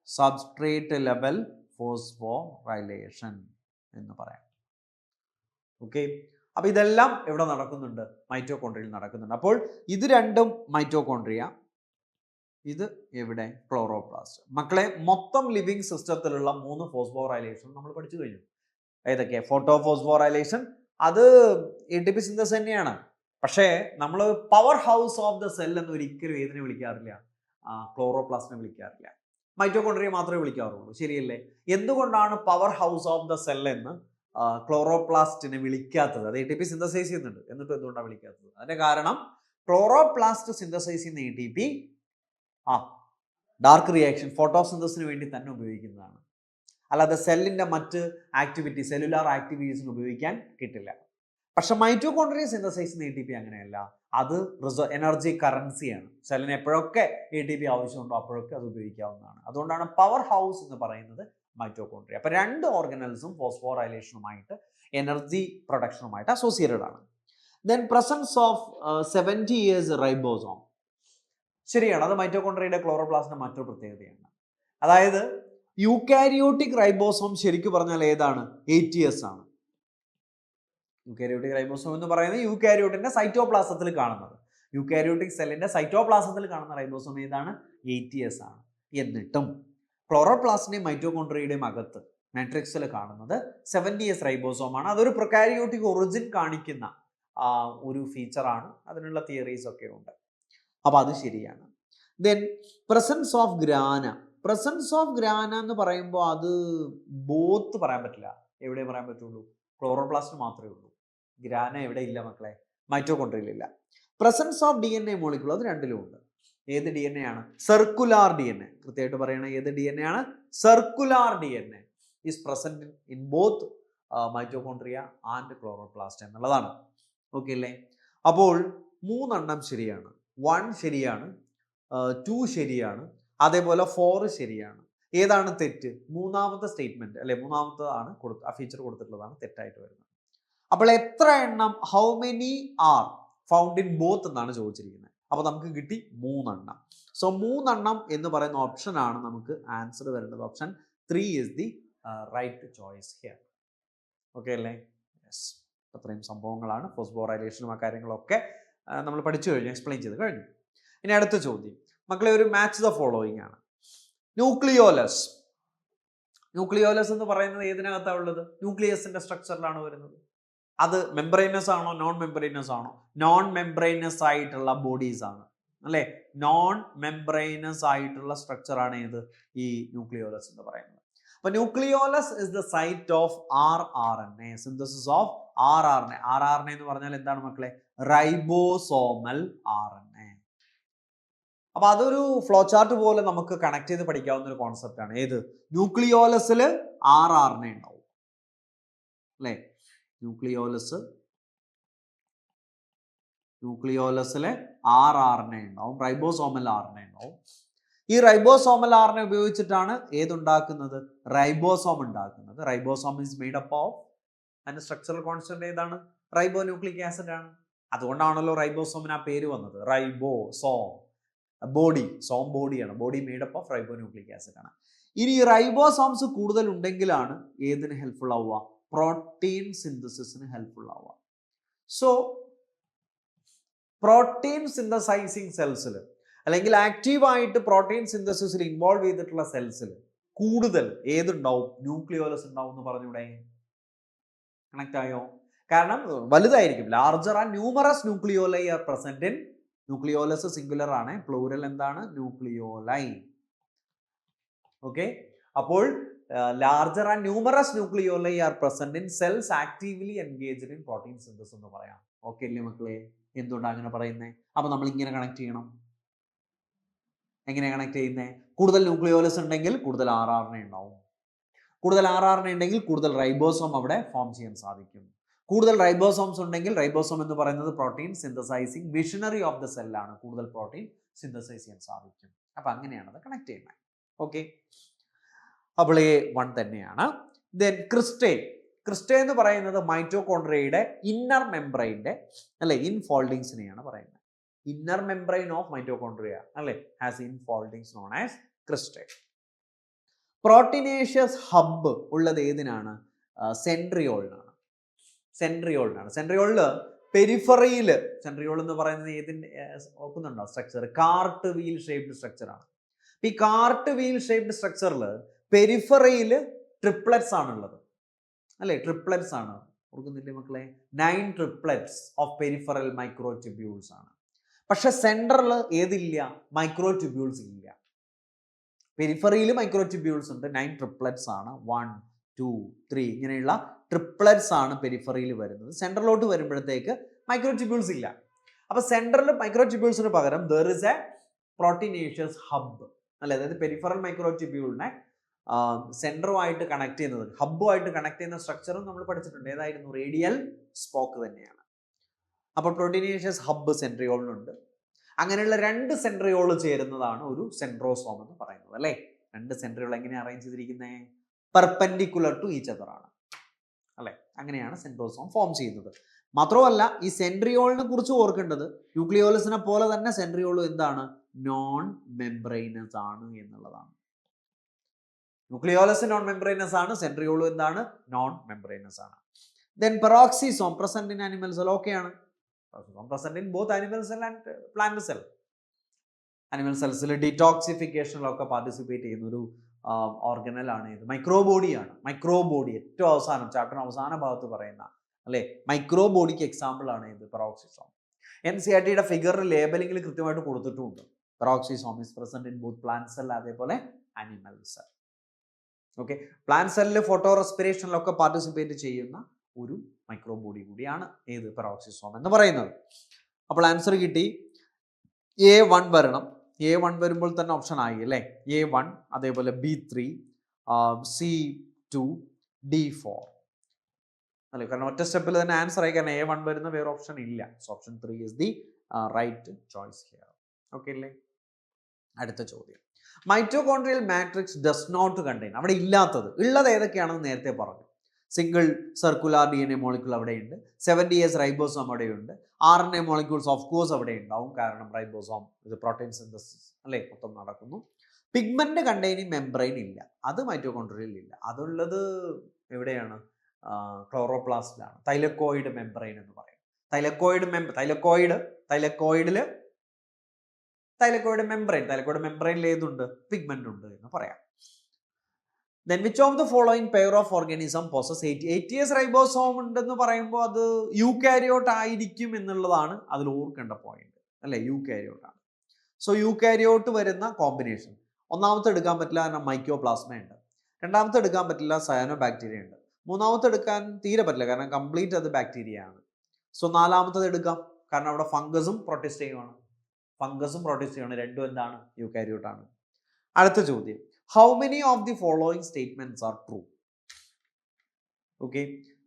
സബ്സ്ട്രേറ്റ് ലെവൽ ഫോസ്ഫോറൈലേഷൻ എന്ന് പറയാം. ഓക്കെ, അപ്പൊ ഇതെല്ലാം എവിടെ നടക്കുന്നുണ്ട്? മൈറ്റോകോൺട്രിയയിൽ നടക്കുന്നുണ്ട്. അപ്പോൾ ഇത് രണ്ടും മൈറ്റോകോൺട്രിയ, ഇത് എവിടെ? ക്ലോറോപ്ലാസ്റ്റ്. മക്കളെ, മൊത്തം ലിവിങ് സിസ്റ്റത്തിലുള്ള 3 ഫോസ്ഫോറൈലേഷൻ നമ്മൾ പഠിച്ചു കഴിഞ്ഞു. ഏതൊക്കെ? ഫോട്ടോഫോസ്ഫോറൈലേഷൻ, അത് ATP സിന്തസിസ് തന്നെയാണ്. പക്ഷേ നമ്മൾ power house of the cell എന്ന് ഒരിക്കലും ഏതിനെ വിളിക്കാറില്ല? ക്ലോറോപ്ലാസ്റ്റിനെ വിളിക്കാറില്ല. മൈറ്റോകോൺട്രിയ മാത്രമേ വിളിക്കാറുള്ളൂ, ശരിയല്ലേ? എന്തുകൊണ്ടാണ് power house of the cell എന്ന് ക്ലോറോപ്ലാസ്റ്റിനെ വിളിക്കാത്തത്? അത് ATP സിന്തസൈസ് ചെയ്യുന്നുണ്ട്, എന്നിട്ട് എന്തുകൊണ്ടാണ് വിളിക്കാത്തത്? അതിന്റെ കാരണം ക്ലോറോപ്ലാസ്റ്റ് സിന്തസൈസ് ചെയ്യുന്ന ATP ഡാർക്ക് റിയാക്ഷൻ, ഫോട്ടോസിന്തസിന് വേണ്ടി തന്നെ ഉപയോഗിക്കുന്നതാണ്. അല്ലാതെ സെല്ലിന്റെ മറ്റ് ആക്ടിവിറ്റി, സെല്ലുലാർ ആക്ടിവിറ്റീസിന് ഉപയോഗിക്കാൻ കിട്ടില്ല. പക്ഷെ മൈറ്റോകോൺട്രിയ സിന്തസൈസ് ചെയ്യുന്ന ATP അങ്ങനെയല്ല, അത് എനർജി കറൻസിയാണ്. സെല്ലിന് എപ്പോഴൊക്കെ ATP ആവശ്യമുണ്ടോ അപ്പോഴൊക്കെ അത് ഉപയോഗിക്കാവുന്നതാണ്. അതുകൊണ്ടാണ് പവർ ഹൗസ് എന്ന് പറയുന്നത് മൈറ്റോകോൺട്രിയ. അപ്പൊ രണ്ട് ഓർഗനൽസും ഫോസ്ഫോറൈലേഷനുമായിട്ട്, എനർജി പ്രൊഡക്ഷനുമായിട്ട് അസോസിയേറ്റഡ് ആണ്. Then presence of 70 years ribosome. ശരിയാണ്, അത് മൈറ്റോകോൺട്രിയയുടെ ക്ലോറോപ്ലാസ്റ്റിന്റെ മറ്റൊരു പ്രത്യേകതയാണ്. അതായത് യൂക്കാരിയോട്ടിക് റൈബോസോം ശരിക്കും പറഞ്ഞാൽ ഏതാണ്? ATS ആണ്. യൂക്കാരിയോട്ടിക് റൈബോസോം എന്ന് പറയുന്നത് യൂക്കാരിയോട്ടിന്റെ സൈറ്റോപ്ലാസത്തിൽ കാണുന്നത്, യൂക്കാരിയോട്ടിക് സെല്ലിന്റെ സൈറ്റോപ്ലാസത്തിൽ കാണുന്ന റൈബോസോം ഏതാണ്? ATS ആണ്. എന്നിട്ടും ക്ലോറോപ്ലാസ്റ്റിന്റെയും മൈറ്റോകോൺട്രിയയുടെയും അകത്ത് മാട്രിക്സിൽ കാണുന്നത് 70 years റൈബോസോം ആണ്. അതൊരു പ്രൊകാരിയോട്ടിക് ഒറിജിൻ കാണിക്കുന്ന ഒരു ഫീച്ചറാണ്. അതിനുള്ള തിയറീസ് ഒക്കെ ഉണ്ട്. അപ്പൊ അത് ശരിയാണ്. Then presence of grana. Presence of grana എന്ന് പറയുമ്പോൾ അത് ബോത്ത് പറയാൻ പറ്റില്ല. എവിടെ പറയാൻ പറ്റുള്ളൂ? ക്ലോറോപ്ലാസ്റ്റ് മാത്രമേ ഉള്ളൂ. ഗ്രാന എവിടെ ഇല്ല മക്കളെ? മൈറ്റോകോൺട്രിയയിലില്ല. പ്രസൻസ് ഓഫ് DNA മോളിക്യൂൾ അത് രണ്ടിലും ഉണ്ട്. ഏത് DNA ആണ്? Circular DNA. കൃത്യമായിട്ട് പറയണ ഏത് DNA ആണ്? Circular DNA is present in both mitochondria and chloroplast എന്നുള്ളതാണ്. ഓക്കെ അല്ലേ? അപ്പോൾ 3 ശരിയാണ്. 1 ശരിയാണ്, 2 ശരിയാണ്, അതേപോലെ 4 ശരിയാണ്. ഏതാണ് തെറ്റ്? മൂന്നാമത്തെ സ്റ്റേറ്റ്മെന്റ് അല്ലെ, മൂന്നാമത്തതാണ് ആ ഫീച്ചർ കൊടുത്തിട്ടുള്ളതാണ് തെറ്റായിട്ട് വരുന്നത്. അപ്പോൾ എത്ര എണ്ണം, how many R found in both എന്നാണ് ചോദിച്ചിരിക്കുന്നത്. അപ്പോൾ നമുക്ക് കിട്ടി 3. സോ 3 എന്ന് പറയുന്ന ഓപ്ഷൻ ആണ് നമുക്ക് ആൻസർ വരേണ്ടത്. Option 3 is the right choice here. Okay അല്ലേ? യെസ്. അത്രയും സംഭവങ്ങളാണ് ഫോസ്ഫോറൈലേഷനും ആ കാര്യങ്ങളൊക്കെ നമ്മൾ പഠിച്ചു കഴിഞ്ഞു, എക്സ്പ്ലെയിൻ ചെയ്ത് കഴിഞ്ഞു. ഇനി അടുത്ത ചോദ്യം മക്കളെ, ഒരു മാച്ച് ദ ഫോളോയിങ് ആണ്. ന്യൂക്ലിയോലസ്. ന്യൂക്ലിയോലസ് എന്ന് പറയുന്നത് ഏതിനകത്താണ് ഉള്ളത്? ന്യൂക്ലിയസിന്റെ സ്ട്രക്ചറിലാണ് വരുന്നത്. അത് മെംബ്രെയിനസ് ആണോ നോൺ മെംബ്രെയിനസ് ആണോ? നോൺ മെംബ്രെയിനസ് ആയിട്ടുള്ള ബോഡീസ് ആണ് അല്ലെ. നോൺ മെംബ്രെയിനസ് ആയിട്ടുള്ള സ്ട്രക്ചർ ആണ് ഏത്? ഈ ന്യൂക്ലിയോലസ് എന്ന് പറയുന്നത്. അപ്പൊ nucleolus is the site of RRNA, synthesis of RRNA. RRNA എന്ന് പറഞ്ഞാൽ എന്താണ് മക്കളെ? Ribosomal RNA. അപ്പൊ അതൊരു ഫ്ലോ ചാർട്ട് പോലെ നമുക്ക് കണക്ട് ചെയ്ത് പഠിക്കാവുന്ന ഒരു കോൺസെപ്റ്റ് ആണ്. ഏത്? ന്യൂക്ലിയോലസിൽ RRNA ഉണ്ടാവും അല്ലെ. ന്യൂക്ലിയോലസിലെ RRNA ഉണ്ടാവും, റൈബോസോമൽ RNA ഉണ്ടാവും. ഈ റൈബോസോമൽ RNA ഉപയോഗിച്ചിട്ടാണ് ഏതുണ്ടാക്കുന്നത്? റൈബോസോം ഉണ്ടാക്കുന്നത്. Ribosome is made up of, അതിന്റെ സ്ട്രക്ചറൽ കോൺസ്റ്റന്റ് ഏതാണ്? റൈബോ ന്യൂക്ലിക് ആസിഡ് ആണ്. അതുകൊണ്ടാണല്ലോ റൈബോസോമിന് ആ പേര് വന്നത്. റൈബോസോം, ബോഡി, സോം ബോഡിയാണ്. Body made up of ribo nucleic acid ആണ്. ഇനി റൈബോസോംസ് കൂടുതൽ ഉണ്ടെങ്കിലാണ് ഏതിന് ഹെൽപ്ഫുൾ ആവുക? പ്രോട്ടീൻ സിന്തസിസിന് ഹെൽപ്ഫുൾ ആവുക. സോ പ്രോട്ടീൻ സിന്തസൈസിങ് സെൽസിൽ അല്ലെങ്കിൽ ആക്റ്റീവായിട്ട് പ്രോട്ടീൻ സിന്തസിസിൽ ഇൻവോൾവ് ചെയ്തിട്ടുള്ള സെൽസിൽ കൂടുതൽ ഏതുണ്ടാവും? ന്യൂക്ലിയോലസ് ഉണ്ടാവും എന്ന് പറഞ്ഞൂടെ? കണക്ട് ആയോ? കാരണം വലുതായിരിക്കും. Larger and numerous nucleoli are present in nucleolus. Singular ആണ്, പ്ലൂറൽ എന്താണ്? ന്യൂക്ലിയോലൈ. ഓക്കെ. അപ്പോൾ larger and numerous nucleoli are present in cells actively engaged in protein synthesis എന്ന് പറയാം. ഓക്കെ അല്ലേ മക്കളെ? എന്തുകൊണ്ടാണ് അങ്ങനെ പറയുന്നത്? അപ്പൊ നമ്മൾ ഇങ്ങനെ കണക്ട് ചെയ്യണം. എങ്ങനെ കണക്ട് ചെയ്യുന്നത്? കൂടുതൽ ന്യൂക്ലിയോലസ് ഉണ്ടെങ്കിൽ കൂടുതൽ RRNA ഉണ്ടാവും. കൂടുതൽ RRNA ഉണ്ടെങ്കിൽ കൂടുതൽ റൈബോസോം അവിടെ ഫോം ചെയ്യാൻ സാധിക്കും. കൂടുതൽ റൈബോസോംസ് ഉണ്ടെങ്കിൽ, റൈബോസോം എന്ന് പറയുന്നത് protein synthesizing machinery of the സെല്ലാണ്, കൂടുതൽ പ്രോട്ടീൻ സിന്തസൈസ് ചെയ്യാൻ സാധിക്കും. അപ്പൊ അങ്ങനെയാണ് അത് കണക്ട് ചെയ്യുന്നത്. ഓക്കെ. അപ്പോൾ A1 തന്നെയാണ്. ദെൻ ക്രിസ്റ്റേ. ക്രിസ്റ്റേ എന്ന് പറയുന്നത് മൈറ്റോകോൺട്രിയയുടെ ഇന്നർ മെംബ്രെയിൻ്റെ അല്ലെ ഇൻഫോൾഡിങ്സിനെയാണ് പറയുന്നത്. ഇന്നർ മെംബ്രെയിൻ ഓഫ് മൈറ്റോകോൺട്രിയ അല്ലെ has infoldings known as cristae. Proteinaceous hub ഉള്ളത് ഏതിനാണ്? സെൻട്രിയോളിനാണ്. സെൻട്രിയോളില് പെരിഫറിയിൽ, സെൻട്രിയോൾ എന്ന് പറയുന്നത് ഏതിൻ്റെ ഓർക്കുന്നുണ്ടോ? സ്ട്രക്ചർ കാർട്ട് വീൽ ഷേപ്ഡ് സ്ട്രക്ചറാണ്. ഈ കാർട്ട് വീൽ ഷേപ്ഡ് സ്ട്രക്ചറിൽ പെരിഫറിയിൽ ട്രിപ്ലറ്റ്സ് ആണുള്ളത് അല്ലെ. ട്രിപ്ലറ്റ്സ് ആണ്, ഓർക്കുന്നില്ലേ മക്കളെ? 9 ട്രിപ്ലറ്റ്സ് ഓഫ് പെരിഫറൽ മൈക്രോട്യൂബ്യൂൾസ് ആണ്. പക്ഷെ സെൻട്രൽ ഏതില്ല? മൈക്രോട്യൂബ്യൂൾസ് ഇല്ല. പെരിഫറിയിൽ മൈക്രോട്യൂബ്യൂൾസ് ഉണ്ട്, 9 ട്രിപ്ലറ്റ്സ് ആണ്. 1, 2, 3 ഇങ്ങനെയുള്ള ട്രിപ്ലറ്റ്സ് ആണ് പെരിഫറിയിൽ വരുന്നത്. സെൻട്രലോട്ട് വരുമ്പോഴത്തേക്ക് മൈക്രോട്യൂബ്യൂൾസ് ഇല്ല. അപ്പൊ സെൻട്രൽ മൈക്രോട്യൂബ്യൂൾസിന് പകരം there is a proteinaceous hub അല്ലെ. അതായത് പെരിഫറൽ മൈക്രോട്യൂബ്യൂളിനെ സെൻറ്ററുമായിട്ട് കണക്ട് ചെയ്യുന്നത്, ഹബ്ബുമായിട്ട് കണക്ട് ചെയ്യുന്ന സ്ട്രക്ചറും നമ്മൾ പഠിച്ചിട്ടുണ്ട്. ഏതായിരുന്നു? റേഡിയൽ സ്പോക്ക് തന്നെയാണ്. അപ്പോൾ പ്രോട്ടീനേഷ്യസ് ഹബ്ബ് സെൻട്രിയോളിനുണ്ട്. അങ്ങനെയുള്ള 2 സെൻട്രിയോൾ ചേരുന്നതാണ് ഒരു സെൻട്രോസോം എന്ന് പറയുന്നത് അല്ലേ. 2 സെൻട്രിയോൾ എങ്ങനെയാണ് അറേഞ്ച് ചെയ്തിരിക്കുന്നത്? പെർപെൻഡിക്കുലർ ടു ഈച്ച് അതർ ആണ് അല്ലെ. അങ്ങനെയാണ് സെൻട്രോസോം ഫോം ചെയ്യുന്നത്. മാത്രമല്ല ഈ സെൻട്രിയോളിനെ കുറിച്ച് ഓർക്കേണ്ടത്, ന്യൂക്ലിയോലസിനെ പോലെ തന്നെ സെൻട്രിയോളും എന്താണ്? നോൺ മെംബ്രെയിനസ് ആണ് എന്നുള്ളതാണ്. ന്യൂക്ലിയോലസ് നോൺ മെംബ്രെയിനസ് ആണ്, സെൻട്രിയോളും എന്താണ്? നോൺ മെംബ്രെയിനസ് ആണ്. Then peroxisome present in animal cell. ഓക്കെയാണ്. Present in both animal cell and plant cell. Animal സെൽസിൽ ഡിറ്റോക്സിഫിക്കേഷനിലൊക്കെ പാർട്ടിസിപ്പേറ്റ് ചെയ്യുന്ന ഒരു ഓർഗനലാണ് ഇത്. മൈക്രോബോഡിയാണ്. മൈക്രോബോഡി ഏറ്റവും അവസാനം ചാപ്റ്ററിന് അവസാന ഭാഗത്ത് പറയുന്ന അല്ലെ മൈക്രോബോഡിക്ക് എക്സാമ്പിൾ ആണ് ഇത് പെറോക്സിസോം. NCERTയുടെ ഫിഗറിൽ ലേബലിംഗിൽ കൃത്യമായിട്ട് കൊടുത്തിട്ടുമുണ്ട്. Peroxisome is present in both plant cell അതേപോലെ ആനിമൽ സെൽ. ഓക്കെ. പ്ലാന്റ് സെല്ലിൽ ഫോട്ടോ റെസ്പിറേഷനിലൊക്കെ പാർട്ടിസിപ്പേറ്റ് ചെയ്യുന്ന ഒരു മൈക്രോബോഡി കൂടിയാണ് ഏത്? പെറോക്സിസോം എന്ന് പറയുന്നത്. അപ്പോൾ ആൻസർ കിട്ടി. A1 വരണം. A1 വരുമ്പോൾ തന്നെ ഓപ്ഷൻ ആയി അല്ലേ. A1 അതേപോലെ B3 C2 D4 അല്ലേ, കാരണം ഒറ്റ സ്റ്റെപ്പിൽ തന്നെ ആൻസർ ആയി, കാരണം A1 വരുന്ന വേറെ ഓപ്ഷൻ ഇല്ല. So option 3 is the right choice here. Okay അല്ലേ. അടുത്ത ചോദ്യം, mitochondrial matrix does not contain, അവിടെ ഇല്ലാത്തത്, ഉള്ളത് ഏതൊക്കെയാണെന്ന് നേരത്തെ പറഞ്ഞു. സിംഗിൾ സർക്കുലാർ DNA മോളിക്യൂൾ അവിടെയുണ്ട്, 70S റൈബോസോം അവിടെയുണ്ട്, RNA മോളിക്യൂൾസ് ഓഫ് കോഴ്സ് അവിടെ ഉണ്ടാവും, കാരണം റൈബോസോം ഇത് പ്രോട്ടീൻ സിന്തസിസ് അല്ലേ മൊത്തം നടക്കുന്നു. പിഗ്മെന്റ് കണ്ടെയ്നിങ് മെംബ്രെയിൻ ഇല്ല, അത് മൈറ്റോകോൺഡ്രിയയിൽ ഇല്ല. അതുള്ളത് എവിടെയാണ്? ക്ലോറോപ്ലാസ്റ്റിലാണ്, തൈലക്കോയിഡ് മെംബ്രെയിൻ എന്ന് പറയും. തൈലക്കോയിഡ് മെംബ്രെയിനിൽ ഏതുണ്ട്? പിഗ്മെന്റ് ഉണ്ട് എന്ന് പറയാം. Then which of the following pair of organism possess 80S ribosome ഉണ്ടെന്ന് പറയുമ്പോൾ അത് യൂകാരിയോട്ട് ആയിരിക്കും എന്നുള്ളതാണ് അതിൽ ഓർക്കേണ്ട പോയിന്റ് അല്ലേ. യൂകാരിയോട്ട് ആണ്. സോ യൂകാരിയോട്ട് വരുന്ന കോമ്പിനേഷൻ, ഒന്നാമത്തെ എടുക്കാൻ പറ്റില്ല കാരണം മൈക്കോപ്ലാസ്മ ഉണ്ട്, രണ്ടാമത്തെ എടുക്കാൻ പറ്റില്ല സയാനോ ബാക്ടീരിയ ഉണ്ട്, മൂന്നാമത്തെ എടുക്കാൻ തീരെ പറ്റില്ല കാരണം കംപ്ലീറ്റ് അത് ബാക്ടീരിയ ആണ്. സോ നാലാമത്തത് എടുക്കാം കാരണം അവിടെ ഫംഗസും പ്രൊട്ടിസ്റ്റയുമാണ്, രണ്ടും എന്താണ്? യൂകാരിയോട്ട് ആണ്. അടുത്ത ചോദ്യം, how many of the following statements are true? Okay,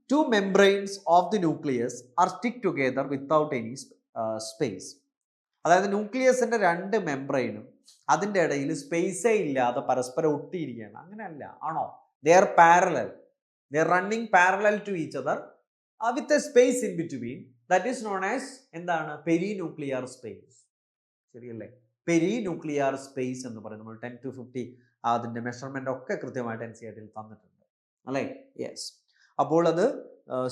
two membranes of the nucleus are stick together without any space. അതായത് ന്യൂക്ലിയസിന്റെ രണ്ട് മെംബ്രെയിനും അതിൻ്റെ ഇടയിൽ സ്പേസേ ഇല്ലാതെ പരസ്പരം ഒട്ടിയിരിക്കുകയാണ്. അങ്ങനെയല്ല, ആണോ? They are parallel, they are running parallel to each other with a space in between. That is known as എന്താണ്? Perinuclear space. ശരിയല്ലേ? പെരിന്യൂക്ലിയർ സ്പേസ് എന്ന് പറയും. നമ്മൾ 10 to 50 അതിൻ്റെ മെഷർമെൻ്റ് ഒക്കെ കൃത്യമായിട്ട് NCERT തന്നിട്ടുണ്ട് അല്ലേ. യെസ്, അപ്പോൾ അത്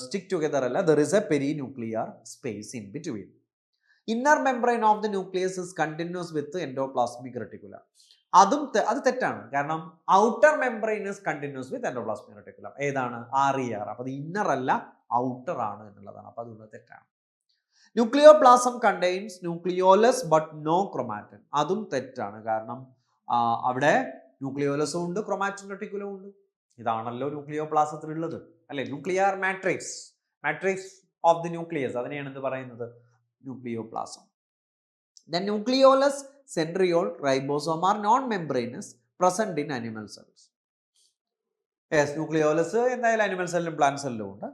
സ്റ്റിക്ക് ടുഗെദർ അല്ല, there is a perinuclear space in between. Inner membrane of the nucleus is continuous with endoplasmic reticulum. അത് തെറ്റാണ്, കാരണം outer membrane is continuous with endoplasmic reticulum. ഏതാണ്? RER. അപ്പോൾ അത് ഇന്നർ അല്ല, ഔട്ടർ ആണ് എന്നുള്ളതാണ്. അപ്പോൾ അതുകൊണ്ട് തെറ്റാണ്. Nucleoplasm contains nucleolus but no chromatin. അതും തെറ്റാണ്, കാരണം അവിടെ ന്യൂക്ലിയോലസും ഉണ്ട്, ക്രൊമാറ്റിൻ റെട്ടിക്കുലവും ഉണ്ട്. ഇതാണല്ലോ ന്യൂക്ലിയോപ്ലാസത്തിലുള്ളത് അല്ലെ. Nuclear matrix of the nucleus, അതിനെയാണ് എന്ത് പറയുന്നത്? Nucleoplasm. Then nucleolus, centriole, ribosome are non membranous present in animal cells. Yes, nucleolus എന്തായാലും അനിമൽ സെല്ലിലും പ്ലാന്റ് സെല്ലിലും ഉണ്ട്,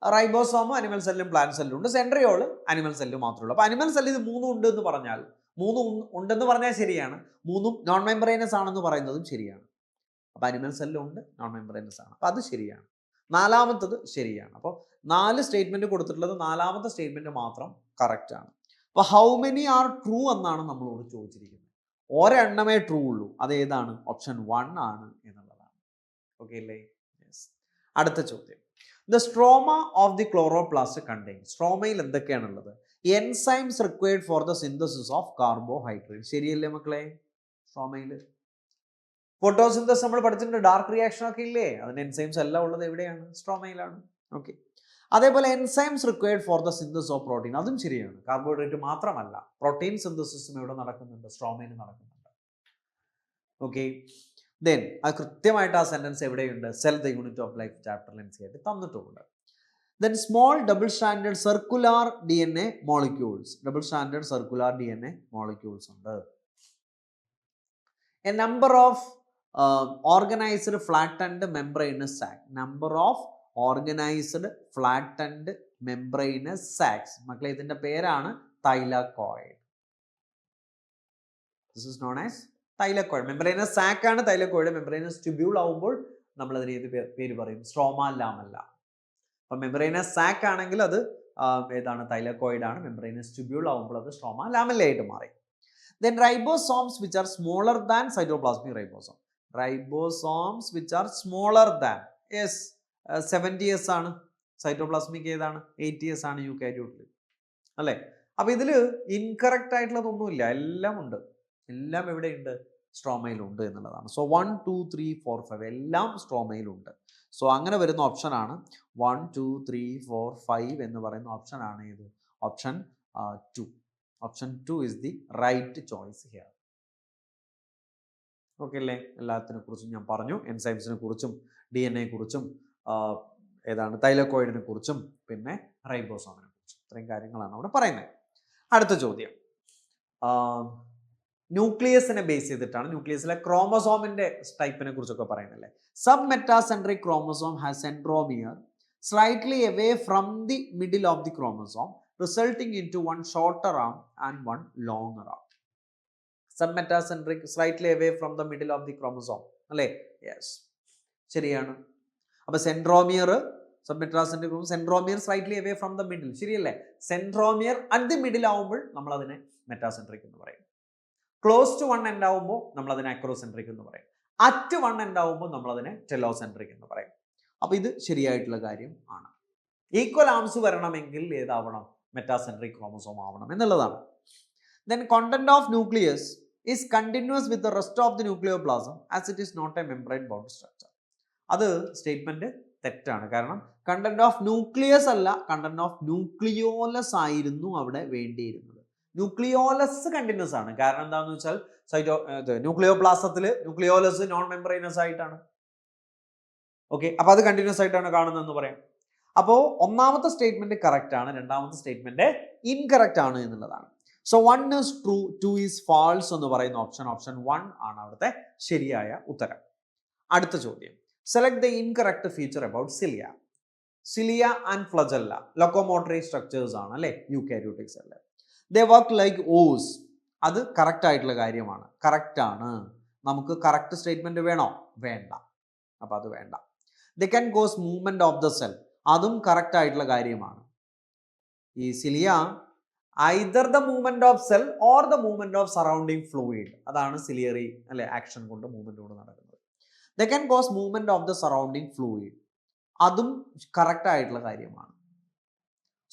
റൈബോസോമും അനിമൽ സെല്ലിലും പ്ലാന്റ് സെല്ലിലും ഉണ്ട്, സെൻട്രിയോൾ അനിമൽ സെല്ലിലും മാത്രമേ ഉള്ളൂ. അപ്പോൾ അനിമൽ സെല്ലിൽ ഇത് മൂന്നും ഉണ്ട് എന്ന് പറഞ്ഞാൽ, ഉണ്ടെന്ന് പറഞ്ഞാൽ ശരിയാണ്, മൂന്നും നോൺ മെംബ്രെയിനസ് ആണെന്ന് പറയുന്നതും ശരിയാണ്. അപ്പോൾ അനിമൽ സെല്ലും ഉണ്ട്, നോൺ മെംബ്രെയിനസ് ആണ്, അപ്പോൾ അത് ശരിയാണ്. നാലാമത്തത് ശരിയാണ്. അപ്പോൾ 4 സ്റ്റേറ്റ്മെന്റ് കൊടുത്തിട്ടുള്ളത്, നാലാമത്തെ സ്റ്റേറ്റ്മെന്റ് മാത്രം കറക്റ്റ് ആണ്. അപ്പോൾ ഹൗ മെനി ആർ ട്രൂ എന്നാണ് നമ്മളോട് ചോദിച്ചിരിക്കുന്നത്. ഒരെണ്ണമേ ട്രൂ ഉള്ളൂ, അത് ഏതാണ്? ഓപ്ഷൻ 1 ആണ് എന്നുള്ളതാണ്. ഓക്കെ അല്ലേ. യെസ്. അടുത്ത ചോദ്യം, the stroma of the chloroplast contain. സ്ട്രോമയിൽ എന്തൊക്കെയാണുള്ളത്? Enzymes required for the synthesis of carbohydrate. ശരിയല്ലേ മക്കളെ? സ്ട്രോമയിൽ ഫോട്ടോസിന്തസിസ് നമ്മൾ പഠിച്ചിട്ടുണ്ട്, ഡാർക്ക് റിയാക്ഷൻ ഒക്കെ ഇല്ലേ, അതിന്റെ എൻസൈംസ് എല്ലാം ഉള്ളത് എവിടെയാണ്? സ്ട്രോമയിലാണ്. ഓക്കെ. അതേപോലെ enzymes required for the synthesis of protein, അതും ശരിയാണ്. കാർബോഹൈഡ്രേറ്റ് മാത്രമല്ല, പ്രോട്ടീൻ സിന്തസിസും ഇവിടെ നടക്കുന്നുണ്ട്, സ്ട്രോമയിൽ നടക്കുന്നുണ്ട്. ഓക്കെ. ദെൻ അത് കൃത്യമായിട്ട് ആ സെന്റൻസ് എവിടെയുണ്ട്? Cell the unit of life ചാപ്റ്ററിൽ NCERT തന്നിട്ടുണ്ട്. Then small double-stranded circular DNA molecules. Double-stranded circular DNA molecules ഉണ്ട്. A number of organized flattened membranous sac. Number of organized flattened membranous sacs. മക്കളെ ഇതിന്റെ പേരാണ് thylakoid. This is known as thylakoid. Membranous sac ആണ് thylakoid. Membranous tubule ആവുമ്പോൾ നമ്മൾ അതിന് ഏത് പേര് പറയും? Stroma lamella. അപ്പം മെംബ്രൈനസ് സാക്ക് ആണെങ്കിൽ അത് ഏതാണ്? തൈലക്കോയിഡ് ആണ്. മെംബ്രൈനസ് ട്യൂബ്യൂൾ ആവുമ്പോൾ അത് സ്ട്രോമ ലാമല്ല ആയിട്ട് മാറി. Then ribosomes which are smaller than cytoplasmic ribosome. Ribosomes which are smaller than, yes, 70S ആണ്. സൈറ്റോപ്ലാസ്മിക് ഏതാണ്? 80S ആണ് യൂകാരിയോട്ടിൽ അല്ലേ. അപ്പോൾ ഇതിൽ ഇൻകറക്റ്റ് ആയിട്ടുള്ളതൊന്നുമില്ല, എല്ലാം ഉണ്ട്. എല്ലാം എവിടെയുണ്ട്? സ്ട്രോമയിലുണ്ട് എന്നുള്ളതാണ്. സോ 1, 2, 3, 4, 5 എല്ലാം സ്ട്രോമയിലുണ്ട്. സോ അങ്ങനെ വരുന്ന ഓപ്ഷനാണ് 1, 2, 3, 4, 5 എന്ന് പറയുന്ന ഓപ്ഷനാണ് ഏത്? Option 2. Option 2 is the right choice here. Okay അല്ലേ? എല്ലാത്തിനെ കുറിച്ചും ഞാൻ പറഞ്ഞു. എൻസൈംസിനെ കുറിച്ചും DNA കുറിച്ചും ഏതാണ് തൈലക്കോയിഡിനെ കുറിച്ചും പിന്നെ റൈബോസോമിനെ കുറിച്ചും ഇത്രയും കാര്യങ്ങളാണ് അവിടെ പറയുന്നത്. അടുത്ത ചോദ്യം, ന്യൂക്ലിയസിനെ ബേസ് ചെയ്തിട്ടാണ്, ന്യൂക്ലിയസിലെ ക്രോമസോമിന്റെ ടൈപ്പിനെ കുറിച്ചൊക്കെ പറയുന്നില്ലേ. Sub metacentric chromosome has centromere slightly away from the middle of the chromosome, resulting into one shorter arm and one longer arm. Submetacentric, slightly away from the middle of the chromosome. അല്ലേ? Yes, ശരിയാണ്. അപ്പൊ centromere, submetacentric centromere slightly away from the middle, ശരിയല്ലേ? Centromere at the middle ആവുമ്പോൾ നമ്മൾ അതിനെ metacentric എന്ന് പറയും. Close to one end ആവുമ്പോൾ നമ്മൾ അതിനെ അക്രോസെൻട്രിക് എന്ന് പറയും. അറ്റ് വൺ എൻഡ് ആവുമ്പോൾ നമ്മൾ അതിനെ ടെലോസെൻട്രിക് എന്ന് പറയും. അപ്പൊ ഇത് ശരിയായിട്ടുള്ള കാര്യം ആണ്. ഈക്വൽ ആംസ് വരണമെങ്കിൽ ഏതാവണം? മെറ്റാസെൻട്രിക് ക്രോമസോം ആവണം എന്നുള്ളതാണ്. Then content of nucleus is continuous with the rest of the nucleoplasm as it is not a membrane bound structure. അത് സ്റ്റേറ്റ്മെന്റ് തെറ്റാണ്. കാരണം കണ്ടന്റ് ഓഫ് ന്യൂക്ലിയസ് അല്ല, കണ്ടന്റ് ഓഫ് ന്യൂക്ലിയോലസ് ആയിരുന്നു അവിടെ വേണ്ടിയിരുന്നത്. Nucleolus continuous ആണ്. കാരണം എന്താണെന്ന് വെച്ചാൽ ന്യൂക്ലിയോപ്ലാസത്തില് ന്യൂക്ലിയോലസ് നോൺ മെംബ്രെയിനസ് ആയിട്ടാണ്. ഓക്കെ, അപ്പൊ അത് കണ്ടിന്യൂസ് ആയിട്ടാണ് കാണുന്നതെന്ന് പറയാം. അപ്പോൾ ഒന്നാമത്തെ സ്റ്റേറ്റ്മെന്റ് കറക്റ്റ് ആണ്, രണ്ടാമത്തെ സ്റ്റേറ്റ്മെന്റ് ഇൻകറക്റ്റ് ആണ് എന്നുള്ളതാണ്. So 1 is true, 2 is false എന്ന് പറയുന്ന ഓപ്ഷൻ 1 ആണ് അവിടുത്തെ ശരിയായ ഉത്തരം. അടുത്ത ചോദ്യം, select the incorrect feature about cilia. Cilia and flagella locomotory structures ആണ് അല്ലെ, eukaryotic cell. They work like oars. അത് കറക്റ്റ് ആയിട്ടുള്ള കാര്യമാണ്, കറക്റ്റ് ആണ്. നമുക്ക് കറക്റ്റ് സ്റ്റേറ്റ്മെന്റ് വേണോ? വേണ്ട. അപ്പൊ അത് വേണ്ട. They can cos movement of the cell. അതും കറക്റ്റ് ആയിട്ടുള്ള കാര്യമാണ്. ഈ cilia either the movement of cell or the movement of surrounding fluid, അതാണ് സിലിയറി അല്ലെ ആക്ഷൻ കൊണ്ട് മൂവ്മെന്റ് കൊണ്ട് നടക്കുന്നത്. They can cos movement of the surrounding fluid, അതും കറക്റ്റ് ആയിട്ടുള്ള കാര്യമാണ്.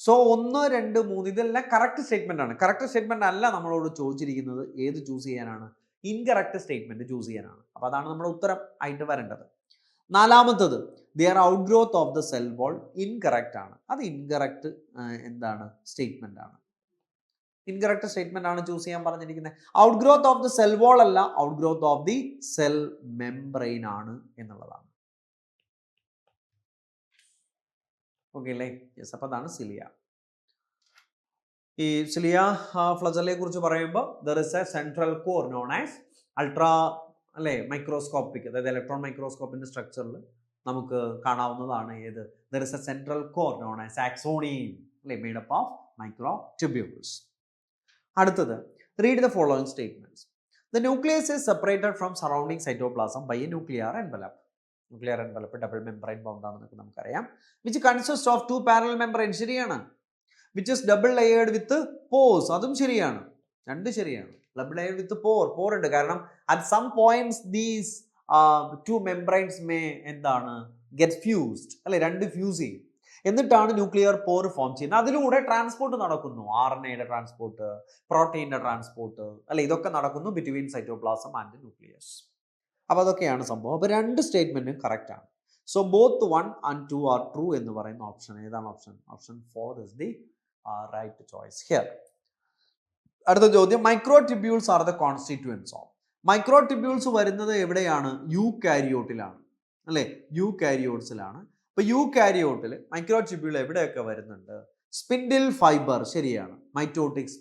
സോ 1, 2, 3 ഇതെല്ലാം കറക്റ്റ് സ്റ്റേറ്റ്മെന്റ് ആണ്. കറക്റ്റ് സ്റ്റേറ്റ്മെന്റ് അല്ല നമ്മളോട് ചോദിച്ചിരിക്കുന്നത്, ഏത് ചൂസ് ചെയ്യാനാണ്? ഇൻകറക്റ്റ് സ്റ്റേറ്റ്മെന്റ് ചൂസ് ചെയ്യാനാണ്. അപ്പൊ അതാണ് നമ്മുടെ ഉത്തരം ആയിട്ട് വരേണ്ടത്. നാലാമത്തത്, their outgrowth of the cell wall incorrect ആണ്. അത് ഇൻകറക്റ്റ് എന്താണ് സ്റ്റേറ്റ്മെന്റ് ആണ്. ഇൻകറക്റ്റ് സ്റ്റേറ്റ്മെന്റ് ആണ് ചൂസ് ചെയ്യാൻ പറഞ്ഞിരിക്കുന്നത്. Outgrowth of the cell wall അല്ല, outgrowth of the cell membrane ആണ് എന്നുള്ളതാണ്. ഓക്കെ അല്ലേ? യെസ്. അപ്പൊ അതാണ് സിലിയ. ഈ സിലിയ ഫ്ലജല്ലയെ കുറിച്ച് പറയുമ്പോൾ there is a central core known as ultra അല്ലെ മൈക്രോസ്കോപ്പിക്, അതായത് ഇലക്ട്രോൺ മൈക്രോസ്കോപ്പിന്റെ സ്ട്രക്ചറിൽ നമുക്ക് കാണാവുന്നതാണ്. ഏത്? There is a central core known as axoneme അല്ലെ, made up of micro tubules. അടുത്തത്, read the following statements. The nucleus is separated from surrounding cytoplasm by a nuclear envelope. Nuclear envelope double membrane bound ആണെന്നൊക്കെ നമുക്കറിയാം. Which consist of 2 parallel membrane, ശരിയാണ്. Which is double layered with pores, അതും ശരിയാണ്. രണ്ട് ശരിയാണ്. Double layered വിത്ത് pore ഉണ്ട്. കാരണം at some points these 2 membranes may എന്താണ് ഗെറ്റ് ഫ്യൂസ്ഡ് അല്ലെ, രണ്ട് ഫ്യൂസ് ചെയ്യും. എന്നിട്ടാണ് ന്യൂക്ലിയർ പോർ ഫോം ചെയ്യുന്നത്. അതിലൂടെ ട്രാൻസ്പോർട്ട് നടക്കുന്നു, RNAയുടെ ട്രാൻസ്പോർട്ട്, പ്രോട്ടീൻ്റെ ട്രാൻസ്പോർട്ട് അല്ലെ, ഇതൊക്കെ നടക്കുന്നു ബിറ്റ്വീൻ സൈറ്റോപ്ലാസം ആൻഡ് ന്യൂക്ലിയസ്. അപ്പോൾ അതൊക്കെയാണ് സംഭവം. അപ്പോൾ രണ്ട് സ്റ്റേറ്റ്മെന്റും കറക്റ്റ് ആണ്. So both 1 and 2 are true എന്ന് പറയുന്ന ഓപ്ഷൻ ഏതാണ്? Option 4 is the right choice here. അടുത്ത ചോദ്യം, microtubules are the constituents of. Microtubules വരുന്നത് എവിടെയാണ്? യൂകാരിയോട്ടിലാണ് അല്ലെ, യൂകാരിയോട്സിലാണ്. അപ്പൊ യൂകാരിയോട്ടിൽ മൈക്രോട്യൂബ്യൂൾ എവിടെയൊക്കെ വരുന്നുണ്ട്? സ്പിൻഡിൽ ഫൈബർ, ശരിയാണ്. മൈറ്റോട്ടിക്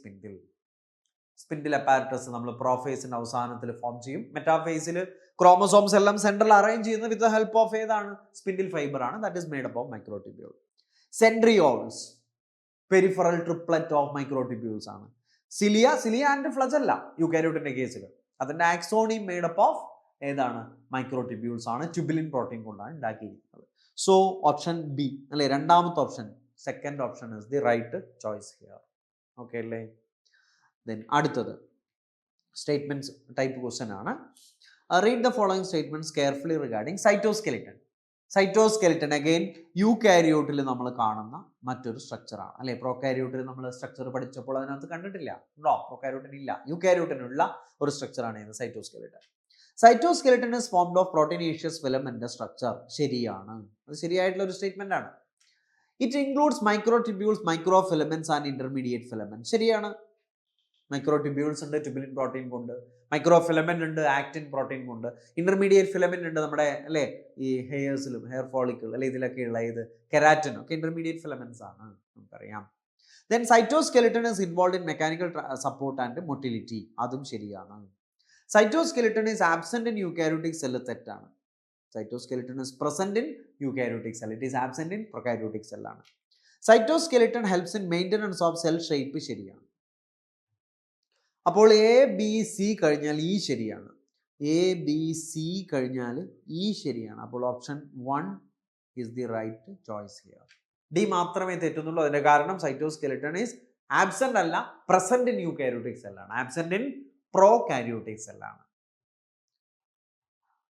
സ്പിൻഡിൽ അപ്പാരറ്റസ് നമ്മൾ പ്രോഫേസിന്റെ അവസാനത്തിൽ ഫോം ചെയ്യും. മെറ്റാഫേസിൽ ക്രോമസോംസ് എല്ലാം സെൻട്രൽ അറേഞ്ച് ചെയ്യുന്നത് വിത്ത് ദ ഹെൽപ്പ് ഓഫ് ഏതാണ്? സ്പിൻഡിൽ ഫൈബർ ആണ്. That is made up of microtubule. Centrioles peripheral triplet of microtubules ആണ്. സിലിയ ആൻഡ് ഫ്ലജല്ല യൂകാരിയോട്ടിന്റെ കേസിൽ. അതിന്റെ ആക്സോണിയം മെയ്ഡ് അപ്പ് ഓഫ് ഏതാണ്? മൈക്രോട്യൂബ്യൂൾസ് ആണ്. ട്യൂബുലിൻ പ്രോട്ടീൻ കൊണ്ടാണ് ഉണ്ടാക്കിയിരിക്കുന്നത്. സോ ഓപ്ഷൻ ബി അല്ലെ, രണ്ടാമത്തെ option, second option is the right choice here. Okay അല്ലേ? ദെൻ അടുത്തത് സ്റ്റേറ്റ്മെന്റ്സ് ടൈപ്പ് ക്വസ്റ്റ്യൻ ആണ്. Read the following statements carefully regarding cytoskeleton. Cytoskeleton again യൂകാരിയോട്ടിൽ നമ്മൾ കാണുന്ന മറ്റൊരു സ്ട്രക്ചറാണ് അല്ലെ. പ്രോകാരിയോട്ടിൽ നമ്മൾ സ്ട്രക്ചർ പഠിച്ചപ്പോൾ അതിനകത്ത് കണ്ടിട്ടില്ല, ഉണ്ടോ? പ്രോകാരിയോട്ടിന് ഇല്ല. യൂകാരിയോട്ടിനുള്ള ഒരു സ്ട്രക്ചറാണ് ഇത് cytoskeleton. Cytoskeleton is formed of proteinaceous filament structure, ശരിയാണ്. അത് ശരിയായിട്ടുള്ള ഒരു സ്റ്റേറ്റ്മെന്റ് ആണ്. It includes microtubules, micro filaments and intermediate filament, ശരിയാണ്. മൈക്രോട്യൂബ്യൂൾസ് ഉണ്ട് ട്യൂബുലിൻ പ്രോട്ടീൻ കൊണ്ട്, മൈക്രോ ഫിലമെന്റ് ഉണ്ട് ആക്റ്റിൻ പ്രോട്ടീൻ കൊണ്ട്, ഇന്റർമീഡിയറ്റ് ഫിലമെന്റ് ഉണ്ട് നമ്മുടെ അല്ലെ ഈ ഹെയർസിലും ഹെയർ ഫോളിക്കിൾ അല്ലെ ഇതിലൊക്കെ ഉള്ള ഇത് കെരാറ്റിൻ ഒക്കെ ഇന്റർമീഡിയറ്റ് ഫിലമെന്റ്സ് ആണ്, നമുക്കറിയാം. Then cytoskeleton is involve in mechanical support and motility, അതും ശരിയാണ്. Cytoskeleton is absent in eukaryotic cell, തെറ്റാണ്. Cytoskeleton is present in eukaryotic cell, it is absent in prokaryotic cell ആണ്. Cytoskeleton helps in maintenance of cell shape, ശരിയാണ്. അപ്പോൾ A B C കഴിഞ്ഞാൽ E ശരിയാണ്. A B C കഴിഞ്ഞാൽ E ശരിയാണ്. അപ്പോൾ option 1 is the right choice here. D മാത്രമേ തെറ്റുന്നുള്ളൂ. അതിന്റെ കാരണം സൈറ്റോസ്കെലിറ്റൺ ഈസ് ആബ്സെന്റ് അല്ല, പ്രസന്റ് ഇൻ യൂക്കാരിയോട്ടിക് സെൽ ആണ്, ആബ്സെന്റ് ഇൻ പ്രോകാരിയോട്ടിക് സെൽ ആണ്.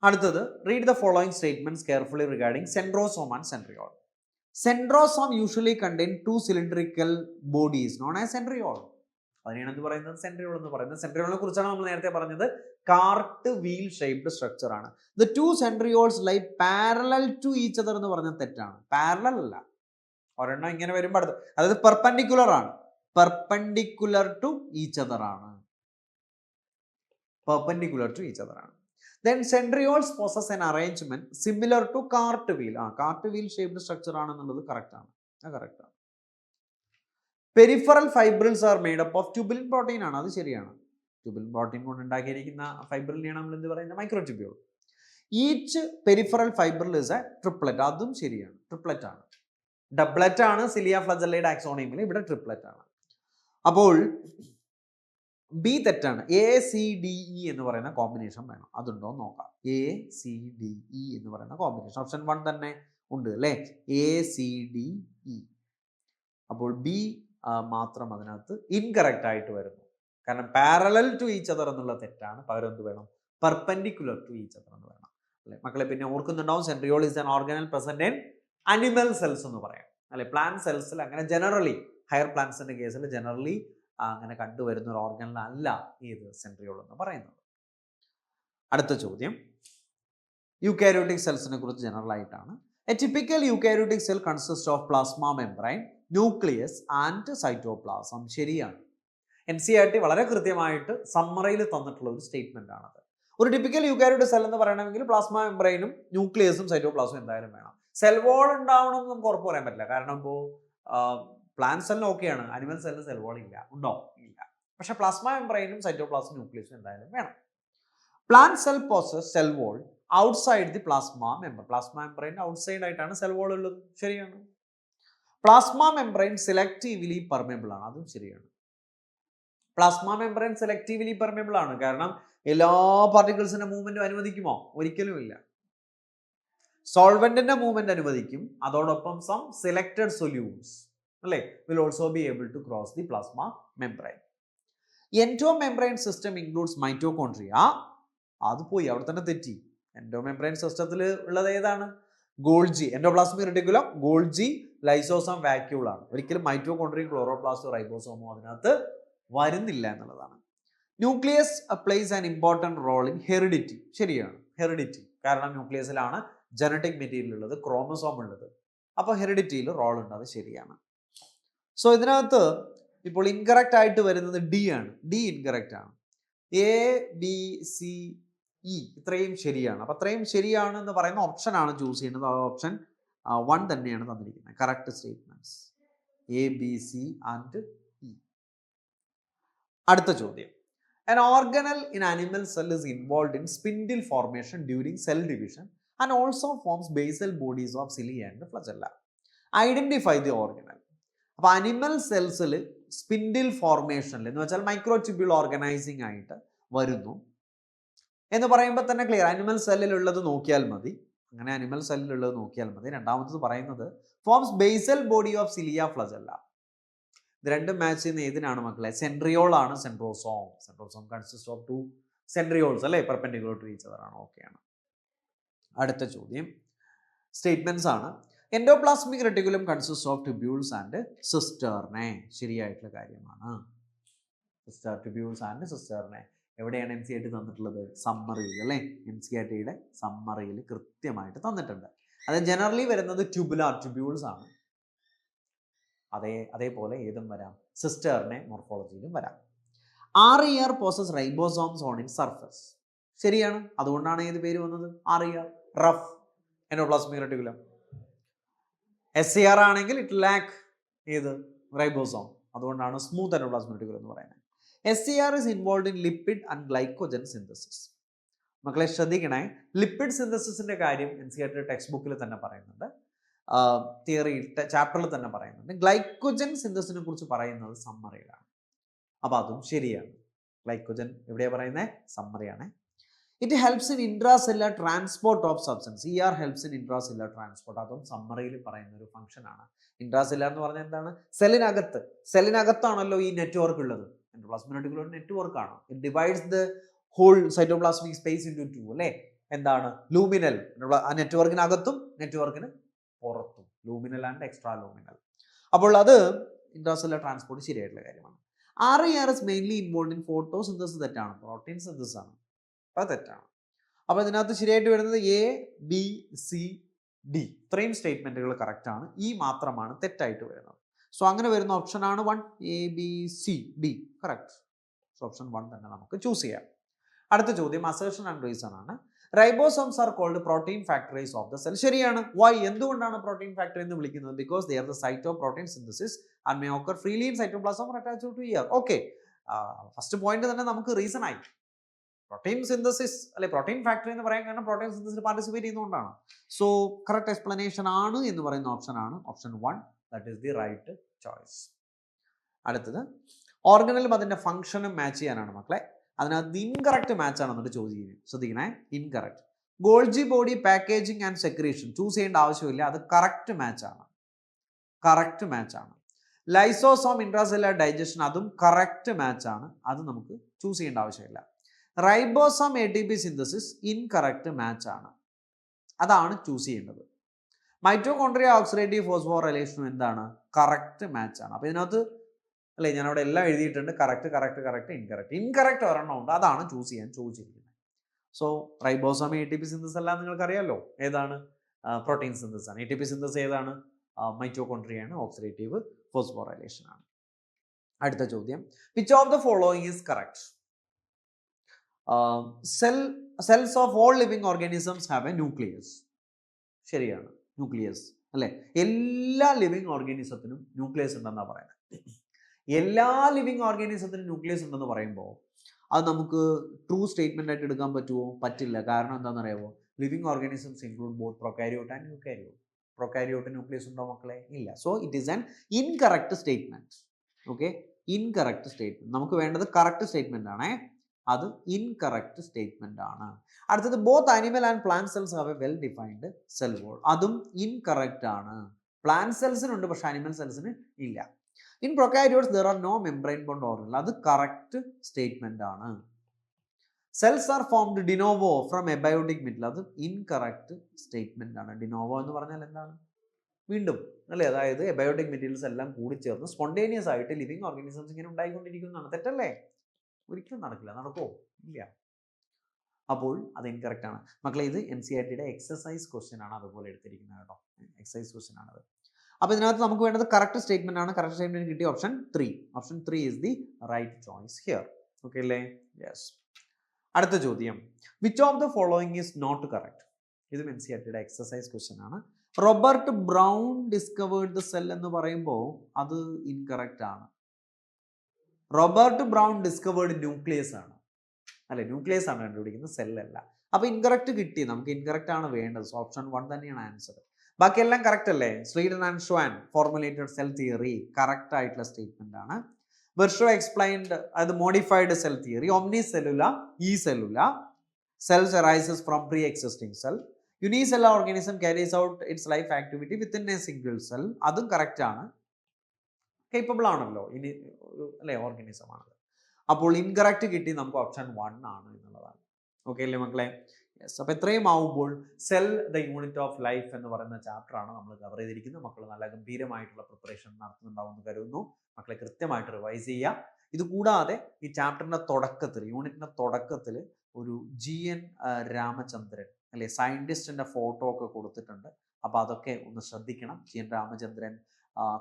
അടുത്തത്, read the following statements carefully regarding centrosome and centriole. Centrosome usually contain 2 cylindrical bodies known as centriole. അതിനെയാണ് എന്ത് പറയുന്നത്? സെൻട്രിയോൾ എന്ന് പറയുന്നത്. സെൻട്രിയോളിനെ കുറിച്ചാണ് നമ്മൾ നേരത്തെ പറഞ്ഞത്. കാർട്ട് വീൽ ഷേപ്ഡ് സ്ട്രക്ചർ ആണ്. The 2 centrioles lie parallel to each other എന്ന് പറഞ്ഞാൽ തെറ്റാണ്. പാരലൽ അല്ല, ഒരെണ്ണം ഇങ്ങനെ വരുമ്പോൾ അടുത്ത്, അതായത് പെർപെൻഡിക്കുലർ ആണ്. പെർപെൻഡിക്കുലർ ടു ഈച്ച് അതർ ആണ്. പെർപെൻഡിക്കുലർ ടു ഈച്ച് അതർ ആണ്. Then centrioles possess an arrangement similar to cart wheel. Cart wheel shaped structure ആണെന്നുള്ളത് കറക്റ്റ് ആണ്. കറക്റ്റ് ആണ്. Peripheral fibrils are made up of tubulin protein ആണ്, അത് ശരിയാണ്. Tubulin protein കൊണ്ട് ഉണ്ടാക്കിയിരിക്കുന്ന ഫൈബ്രിലിനെയാണ് നമ്മൾ എന്ത് പറയുന്നത്? Microtubule. Each peripheral fibril is A triplet, അതും ശരിയാണ്. ട്രിപ്ലറ്റ് ആണ്. ഡബ്ലറ്റ് ആണ് സിലിയ ഫ്ലജല്ലയുടെ ആക്സോണിയമിൽ, ഇവിടെ ട്രിപ്ലറ്റ് ആണ്. അപ്പോൾ ബി തെറ്റാണ്. എ സി ഡി ഇ എന്ന് പറയുന്ന കോമ്പിനേഷൻ വേണം, അതുണ്ടോ എന്ന് നോക്കാം. എ സി ഡി ഇ എന്ന് പറയുന്ന കോമ്പിനേഷൻ ഓപ്ഷൻ 1 തന്നെ ഉണ്ട് അല്ലേ? A C D E. അപ്പോൾ ബി മാത്രം അതിനകത്ത് ഇൻകറക്റ്റ് ആയിട്ട് വരുന്നു. കാരണം പാരലൽ ടു ഈച്ച് അതർ എന്നുള്ള തെറ്റാണ്. പകരം എന്ത് വേണം? പെർപെൻഡിക്കുലർ ടു ഈച്ച് അതർ എന്ന് വേണം അല്ലെ മക്കളെ? പിന്നെ ഓർക്കുന്നുണ്ടാവും, centriole is an organelle present in animal cells എന്ന് പറയാം അല്ലെ? പ്ലാന്റ് സെൽസിൽ അങ്ങനെ ജനറലി, ഹയർ പ്ലാന്റ്സിന്റെ കേസിൽ ജനറലി അങ്ങനെ കണ്ടുവരുന്ന ഒരു ഓർഗനൽ അല്ല ഏത്? സെൻട്രിയോൾ എന്ന് പറയുന്നത്. അടുത്ത ചോദ്യം, യൂക്കാരിയോട്ടിക് സെൽസിനെ കുറിച്ച് ജനറൽ ആയിട്ടാണ്. A typical eukaryotic cell consist of plasma membrane, nucleus and cytoplasm. ശരിയാണ്. NCERT വളരെ കൃത്യമായിട്ട് സമ്മറിയിൽ തന്നിട്ടുള്ള ഒരു സ്റ്റേറ്റ്മെന്റ് ആണത്. ഒരു ടിപ്പിക്കൽ യൂക്കാരിയോട്ടിക് സെൽ എന്ന് പറയണമെങ്കിൽ പ്ലാസ്മ മെംബ്രൈനും ന്യൂക്ലിയസും സൈറ്റോപ്ലാസും എന്തായാലും വേണം. സെൽ വോൾ ഉണ്ടാവണം എന്ന് നമുക്ക് ഉറപ്പ് പറയാൻ പറ്റില്ല. കാരണം ഇപ്പോൾ പ്ലാന്റ് സെല്ലിന് ഓക്കെയാണ്, അനിമൽ സെല്ലിന് സെൽ വോൾ ഇല്ല, ഉണ്ടോ? ഇല്ല. പക്ഷെ പ്ലാസ്മ മെംബ്രൈനും സൈറ്റോപ്ലാസും ന്യൂക്ലിയസും എന്തായാലും വേണം. Plant cell possess cell wall outside the plasma membrane. Plasma membrane outside ആയിട്ടാണ് സെൽ വോൾ ഉള്ളത്, ശരിയാണ്. പ്ലാസ്മ മെംബ്രൈൻ സെലക്റ്റീവ്ലി പെർമേബിൾ ആണ്, അതും ശരിയാണ്. പ്ലാസ്മ മെംബ്രൈൻ സെലക്റ്റീവ്ലി പെർമേബിൾ ആണ്. കാരണം എല്ലാ പാർട്ടിക്കിൾസിന്റെ മൂവ്മെന്റും അനുവദിക്കുമോ? ഒരിക്കലും ഇല്ല. സോൾവെന്റിന്റെ മൂവ്മെന്റ് അനുവദിക്കും, അതോടൊപ്പം സം സെലക്ടഡ് സൊല്യൂട്ട്സ് അല്ലേ will also be able to cross the plasma membrane. Endomembrane system includes mitochondria. അത് പോയി, അവിടെ തന്നെ തെറ്റി. എൻഡോമെംബ്രെയിൻ സിസ്റ്റത്തിൽ ഉള്ളത് ഏതാണ്? Golgi, endoplasmic reticulum, Golgi, lysosome, vacuole ആണ്. ഒരിക്കലും മൈറ്റോകോൺട്രിയയും ക്ലോറോപ്ലാസ്റ്റോ റൈബോസോമോ അതിനകത്ത് വരുന്നില്ല എന്നുള്ളതാണ്. Nucleus plays an important role in heredity. ശരിയാണ്, ഹെറിഡിറ്റി. കാരണം ന്യൂക്ലിയസിലാണ് ജനറ്റിക് മെറ്റീരിയൽ ഉള്ളത്, ക്രോമസോം ഉള്ളത്. അപ്പോൾ ഹെറിഡിറ്റിയിൽ റോൾ ഉണ്ട്, അത് ശരിയാണ്. സോ ഇതിനകത്ത് ഇപ്പോൾ ഇൻകറക്റ്റ് ആയിട്ട് വരുന്നത് ഡി ആണ്. ഡി ഇൻകറക്റ്റ് ആണ്. എ ബി സി ഇ ഇത്രയും ശരിയാണ്. അപ്പം അത്രയും ശരിയാണ് എന്ന് പറയുന്ന ഓപ്ഷൻ ആണ് ചൂസ് ചെയ്യുന്നത്. ആ ഓപ്ഷൻ 1 തന്നെയാണ് തന്നിരിക്കുന്നത്. Correct statements A B C and E. അടുത്ത ചോദ്യം, an organelle in animal cell is involved in spindle formation during cell division and also forms basal bodies of cilia and flagella. Identify the organelle. അപ്പോൾ animal സെൽസിൽ spindle ഫോർമേഷനിൽ എന്ന് വെച്ചാൽ microtubule organising ആയിട്ട് വരുന്നു എന്ന് പറയുമ്പോൾ തന്നെ ക്ലിയർ. അനിമൽ സെല്ലിലുള്ളത് നോക്കിയാൽ മതി. അങ്ങനെ അനിമൽ സെല്ലിലുള്ളത് നോക്കിയാൽ മതി. രണ്ടാമത്തത് പറയുന്നത് forms basal body of cilia flagella. ഇത് രണ്ടും മാച്ച് ചെയ്യുന്ന ഏതിനാണ് മക്കളെ? സെൻട്രിയോൾ ആണ് centrosome. Centrosome consist of 2 centrioles അല്ലേ? പെർപെൻഡിക്കുലർ ടു ഈച്ച് അതർ ആണ്. ഓക്കെയാണ്. അടുത്ത ചോദ്യം സ്റ്റേറ്റ്മെന്റ്സ് ആണ്. Endoplasmic reticulum consist of tubules and cisternae. ശരിയായിട്ടുള്ള കാര്യമാണ്. ട്യൂബ്യൂൾസ് ആൻഡ് സിസ്റ്റർനെ എവിടെയാണ് NCERT തന്നിട്ടുള്ളത്? സമ്മറിയിൽ അല്ലേ? NCERTയുടെ സമ്മറിയിൽ കൃത്യമായിട്ട് തന്നിട്ടുണ്ട്. അത് ജനറലി വരുന്നത് ട്യൂബുലാർ ട്യൂബ്യൂൾസ് ആണ്. അതേപോലെ ഏതും വരാം, സിസ്റ്ററിനെ മോർഫോളജിയിലും വരാം. RER poses ribosomes on in surface. ശരിയാണ്. അതുകൊണ്ടാണ് ഏത് പേര് വന്നത്? RER, rough endoplasmic reticulum. SCR ആണെങ്കിൽ ഇറ്റ് ലാക്ക് ഏത്? റൈബോസോം. അതുകൊണ്ടാണ് സ്മൂത്ത് എൻഡോപ്ലാസ്മിക് റെറ്റിക്കുലം എന്ന് പറയുന്നത്. SCR is involved in lipid and glycogen synthesis. മക്കളെ ശ്രദ്ധിക്കണേ, ലിപ്പിഡ് സിന്തസിസിന്റെ കാര്യം NCERT ടെക്സ്റ്റ് ബുക്കിൽ തന്നെ പറയുന്നുണ്ട്, തിയറി ചാപ്റ്ററിൽ തന്നെ പറയുന്നുണ്ട്. ഗ്ലൈക്കോജൻ സിന്തസിനെ കുറിച്ച് പറയുന്നത് സമ്മറിയിലാണ്. അപ്പോൾ അതും ശരിയാണ്. ഗ്ലൈക്കോജൻ എവിടെയാണ് പറയുന്നത്? സമ്മറിയാണ്. It helps in intracellular transport of substance. ER helps in intracellular transport. അതും സമ്മറിയിൽ പറയുന്ന ഒരു ഫംഗ്ഷനാണ്. ഇൻട്രാസെല്ലുലാർ എന്ന് പറഞ്ഞാൽ എന്താണ്? സെല്ലിനകത്താണല്ലോ ഈ നെറ്റ്വർക്ക് ഉള്ളത്. എൻഡോപ്ലാസ്മിക് റെറ്റിക്കുലം നെറ്റ്വർക്കാണ്. It divides the whole cytoplasmic space into 2 അല്ലേ? എന്താണ്? ലൂമിനൽ. ആ നെറ്റ്വർക്കിനകത്തും നെറ്റ്വർക്കിന് പുറത്തും. Luminal and extra luminal. അപ്പോൾ അത് ഇൻട്രാസെല്ലുലാർ ട്രാൻസ്പോർട്ട് ശരിയായിട്ടുള്ള കാര്യമാണ്. RER is mainly involved in photosynthesis. തെറ്റാണ്. പ്രോട്ടീൻ സിന്തസിസ് ആണ്. അത് തെറ്റാണ്. അപ്പോൾ ഇതിനകത്ത് ശരിയായിട്ട് വരുന്നത് ABCD ഇത്രയും സ്റ്റേറ്റ്മെന്റുകൾ കറക്റ്റ് ആണ്. മാത്രമാണ് തെറ്റായിട്ട് വരുന്നത്. സോ അങ്ങനെ വരുന്ന ഓപ്ഷനാണ് 1, ABCD കറക്റ്റ്. സോ ഓപ്ഷൻ 1 തന്നെ നമുക്ക് ചൂസ് ചെയ്യാം. അടുത്ത ചോദ്യം അസേർഷൻ ആൻഡ് റീസൺ ആണ്. Ribosomes are called protein factories of the cell. ശരിയാണ്. വൈ? എന്തുകൊണ്ടാണ് പ്രോട്ടീൻ ഫാക്ടറി എന്ന് വിളിക്കുന്നത്? Because they are the site of protein synthesis and may occur freely in cytoplasm or attached to ER. Okay, first point തന്നെ നമുക്ക് reason ആയി. Protein synthesis അല്ലെ protein factory എന്ന് പറയാൻ കാരണം പ്രോട്ടീൻ സിന്തസിൽ പാർട്ടിസിപ്പേറ്റ് ചെയ്യുന്നതുകൊണ്ടാണ്. സോ കറക്റ്റ് എക്സ്പ്ലനേഷൻ ആണ് എന്ന് പറയുന്ന ഓപ്ഷൻ ആണ് option 1. That is the right choice. അടുത്തത് ഓർഗനലും അതിന്റെ ഫംഗ്ഷനും മാച്ച് ചെയ്യാനാണ് മക്കളെ. അതിനകത്ത് ഇൻകറക്റ്റ് മാച്ച് ആണ് എന്നിട്ട് ചോദിക്കുന്നത്. ശ്രദ്ധിക്കണേ, incorrect. Golgi body packaging and secretion choose ചെയ്യേണ്ട ആവശ്യമില്ല. അത് കറക്റ്റ് മാച്ച് ആണ്. കറക്റ്റ് മാച്ച് ആണ്. ലൈസോസോം ഇൻട്രാസെല്ലുലാർ ഡൈജഷൻ അതും കറക്റ്റ് മാച്ച് ആണ്. അത് നമുക്ക് ചൂസ് ചെയ്യേണ്ട ആവശ്യമില്ല. Ribosome ATP synthesis incorrect match ആണ്. അതാണ് ചൂസ് ചെയ്യേണ്ടത്. മൈറ്റോകോൺട്രിയ ഓക്സിഡേറ്റീവ് ഫോസ്ഫോറൈലേഷനും എന്താണ്? കറക്റ്റ് മാച്ച് ആണ്. അപ്പോൾ ഇതിനകത്ത് അല്ലേ ഞാൻ അവിടെ എല്ലാം എഴുതിയിട്ടുണ്ട്. Correct correct correct incorrect. Incorrect ഒരെണ്ണം ഉണ്ട്, അതാണ് ചൂസ് ചെയ്യാൻ ചോദിച്ചിരിക്കുന്നത്. സോ റൈബോസോം ATP സിന്തസിസ് എല്ലാം നിങ്ങൾക്കറിയാമല്ലോ. ഏതാണ്? പ്രോട്ടീൻ സിന്തസിസ് ആണ്. ATP സിന്തസിസ് ഏതാണ്? മൈറ്റോകോൺട്രിയ ആണ്. ഓക്സിഡേറ്റീവ് ഫോസ്ഫോറൈലേഷൻ ആണ്. അടുത്ത ചോദ്യം, which of the following is correct? Cells of all living organisms have A nucleus. ശരിയാണ്, ന്യൂക്ലിയസ് അല്ലേ? എല്ലാ ലിവിങ് ഓർഗാനിസത്തിനും ന്യൂക്ലിയസ് ഉണ്ടെന്നാണ് പറയുന്നത്. എല്ലാ ലിവിങ് ഓർഗാനിസത്തിനും ന്യൂക്ലിയസ് ഉണ്ടെന്ന് പറയുമ്പോൾ അത് നമുക്ക് ട്രൂ സ്റ്റേറ്റ്മെന്റ് ആയിട്ട് എടുക്കാൻ പറ്റുമോ? പറ്റില്ല. കാരണം എന്താണെന്ന് അറിയാമോ? Living organisms include both പ്രൊകാരിയോട്ട് and eukaryote. പ്രൊകാരിയോട്ട് nucleus ഉണ്ടോ മക്കളെ? ഇല്ല. So it is an incorrect statement. Okay, incorrect statement. നമുക്ക് വേണ്ടത് കറക്റ്റ് സ്റ്റേറ്റ്മെന്റ് ആണേ. അത് ഇൻകറക്റ്റ് സ്റ്റേറ്റ്മെന്റ് ആണ്. അടുത്തത് both animal and plant cells have a well defined cell wall. അതും ഇൻകറക്റ്റ് ആണ്. പ്ലാന്റ് സെൽസിനുണ്ട്, പക്ഷെ ആനിമൽ സെൽസിന് ഇല്ല. In prokaryotes there are no membrane bound organelle. അത് കറക്റ്റ് സ്റ്റേറ്റ്മെന്റ് ആണ്. Cells are formed de novo from abiotic material. അത് incorrect statement ആണ്. ഡിനോവോ എന്ന് പറഞ്ഞാൽ എന്താണ്? വീണ്ടും അല്ലേ? അതായത് എബയോട്ടിക് മെറ്റീരിയൽസ് എല്ലാം കൂടി ചേർന്ന് സ്പോണ്ടേനിയസ് ആയിട്ട് ലിവിങ് ഓർഗാനിസംസ് ഇങ്ങനെ ഉണ്ടായിക്കൊണ്ടിരിക്കുന്നതാണ്. തെറ്റല്ലേ? ഒരിക്കലും നടക്കില്ല. നടക്കുമോ? ഇല്ല. അപ്പോൾ അത് ഇൻകറക്റ്റ് ആണ് മക്കളെ. ഇത് NCERTയുടെ എക്സസൈസ് ക്വസ്റ്റ്യൻ ആണ്, അതുപോലെ എടുത്തിരിക്കുന്നത് കേട്ടോ. എക്സസൈസ് ക്വസ്റ്റ്യൻ ആണത്. അപ്പോൾ ഇതിനകത്ത് നമുക്ക് വേണ്ടത് കറക്റ്റ് സ്റ്റേറ്റ്മെന്റ് ആണ്. കറക്റ്റ് സ്റ്റേറ്റ്മെന്റ് കിട്ടിയ option 3. Option 3 is the right choice here. Okay അല്ലേ? യെസ്. അടുത്ത ചോദ്യം, which of the following is not correct? ഇതും NCERTയുടെ എക്സസൈസ് ക്വസ്റ്റ്യൻ ആണ്. Robert Brown discovered the cell എന്ന് പറയുമ്പോൾ അത് ഇൻകറക്റ്റ് ആണ്. റോബർട്ട് ബ്രൗൺ ഡിസ്കവേർഡ് ന്യൂക്ലിയസ് ആണ് അല്ലെ? ന്യൂക്ലിയസ് ആണ് കണ്ടുപിടിക്കുന്നത്, സെല്ലല്ല. അപ്പോൾ ഇൻകറക്റ്റ് കിട്ടി. നമുക്ക് ഇൻകറക്റ്റ് ആണ് വേണ്ടത്. സോ ഓപ്ഷൻ 1 തന്നെയാണ് ആൻസർ. ബാക്കിയെല്ലാം കറക്റ്റ് അല്ലേ? Schleiden and Schwann formulated cell theory correct ആയിട്ടുള്ള സ്റ്റേറ്റ്മെന്റ് ആണ്. വെർഷോ എക്സ്പ്ലൈൻഡ് അത് modified cell theory. Omnis cellula e cellula cells arises from pre existing cell. Unicellular organism carries out its life activity within a single cell. അതും correct ആണ്. Capable ആണല്ലോ ഇനി അല്ലേ? Organism ആണല്ലോ. അപ്പോൾ ഇൻകറക്റ്റ് കിട്ടി. നമുക്ക് ഓപ്ഷൻ 1 ആണ് എന്നുള്ളതാണ്. ഓക്കെ അല്ലേ മക്കളെ? യെസ്. അപ്പോൾ ഇത്രയും ആവുമ്പോൾ cell the unit of life എന്ന് പറയുന്ന ചാപ്റ്റർ ആണ് നമ്മൾ കവർ ചെയ്തിരിക്കുന്നത്. മക്കൾ നല്ല ഗംഭീരമായിട്ടുള്ള പ്രിപ്പറേഷൻ നടത്തുന്നുണ്ടാവുമെന്ന് കരുതുന്നു. മക്കളെ കൃത്യമായിട്ട് റിവൈസ് ചെയ്യുക. ഇത് കൂടാതെ ഈ ചാപ്റ്ററിന്റെ തുടക്കത്തിൽ, യൂണിറ്റിന്റെ തുടക്കത്തിൽ ഒരു GN രാമചന്ദ്രൻ അല്ലെ സയന്റിസ്റ്റിന്റെ ഫോട്ടോ ഒക്കെ കൊടുത്തിട്ടുണ്ട്. അപ്പോൾ അതൊക്കെ ഒന്ന് ശ്രദ്ധിക്കണം. GN രാമചന്ദ്രൻ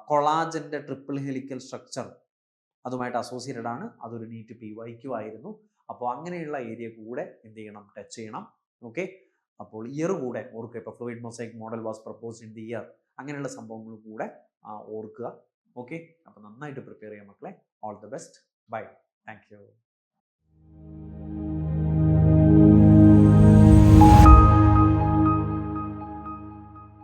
കൊളാജന്റെ ട്രിപ്പിൾ ഹെലിക്കൽ സ്ട്രക്ചർ അതുമായിട്ട് അസോസിയേറ്റഡ് ആണ്. അതൊരു നീറ്റ് PYQ ആയിരുന്നു. അപ്പോൾ അങ്ങനെയുള്ള ഏരിയ കൂടെ എന്ത് ചെയ്യണം? ടച്ച് ചെയ്യണം. ഓക്കെ, അപ്പോൾ ഇയർ കൂടെ ഓർക്കുക. ഇപ്പോൾ fluid mosaic model was proposed in the year, അങ്ങനെയുള്ള സംഭവങ്ങൾ കൂടെ ഓർക്കുക. ഓക്കെ, അപ്പോൾ നന്നായിട്ട് പ്രിപ്പയർ ചെയ്യാം മക്കളെ. All the best. Bye. Thank U.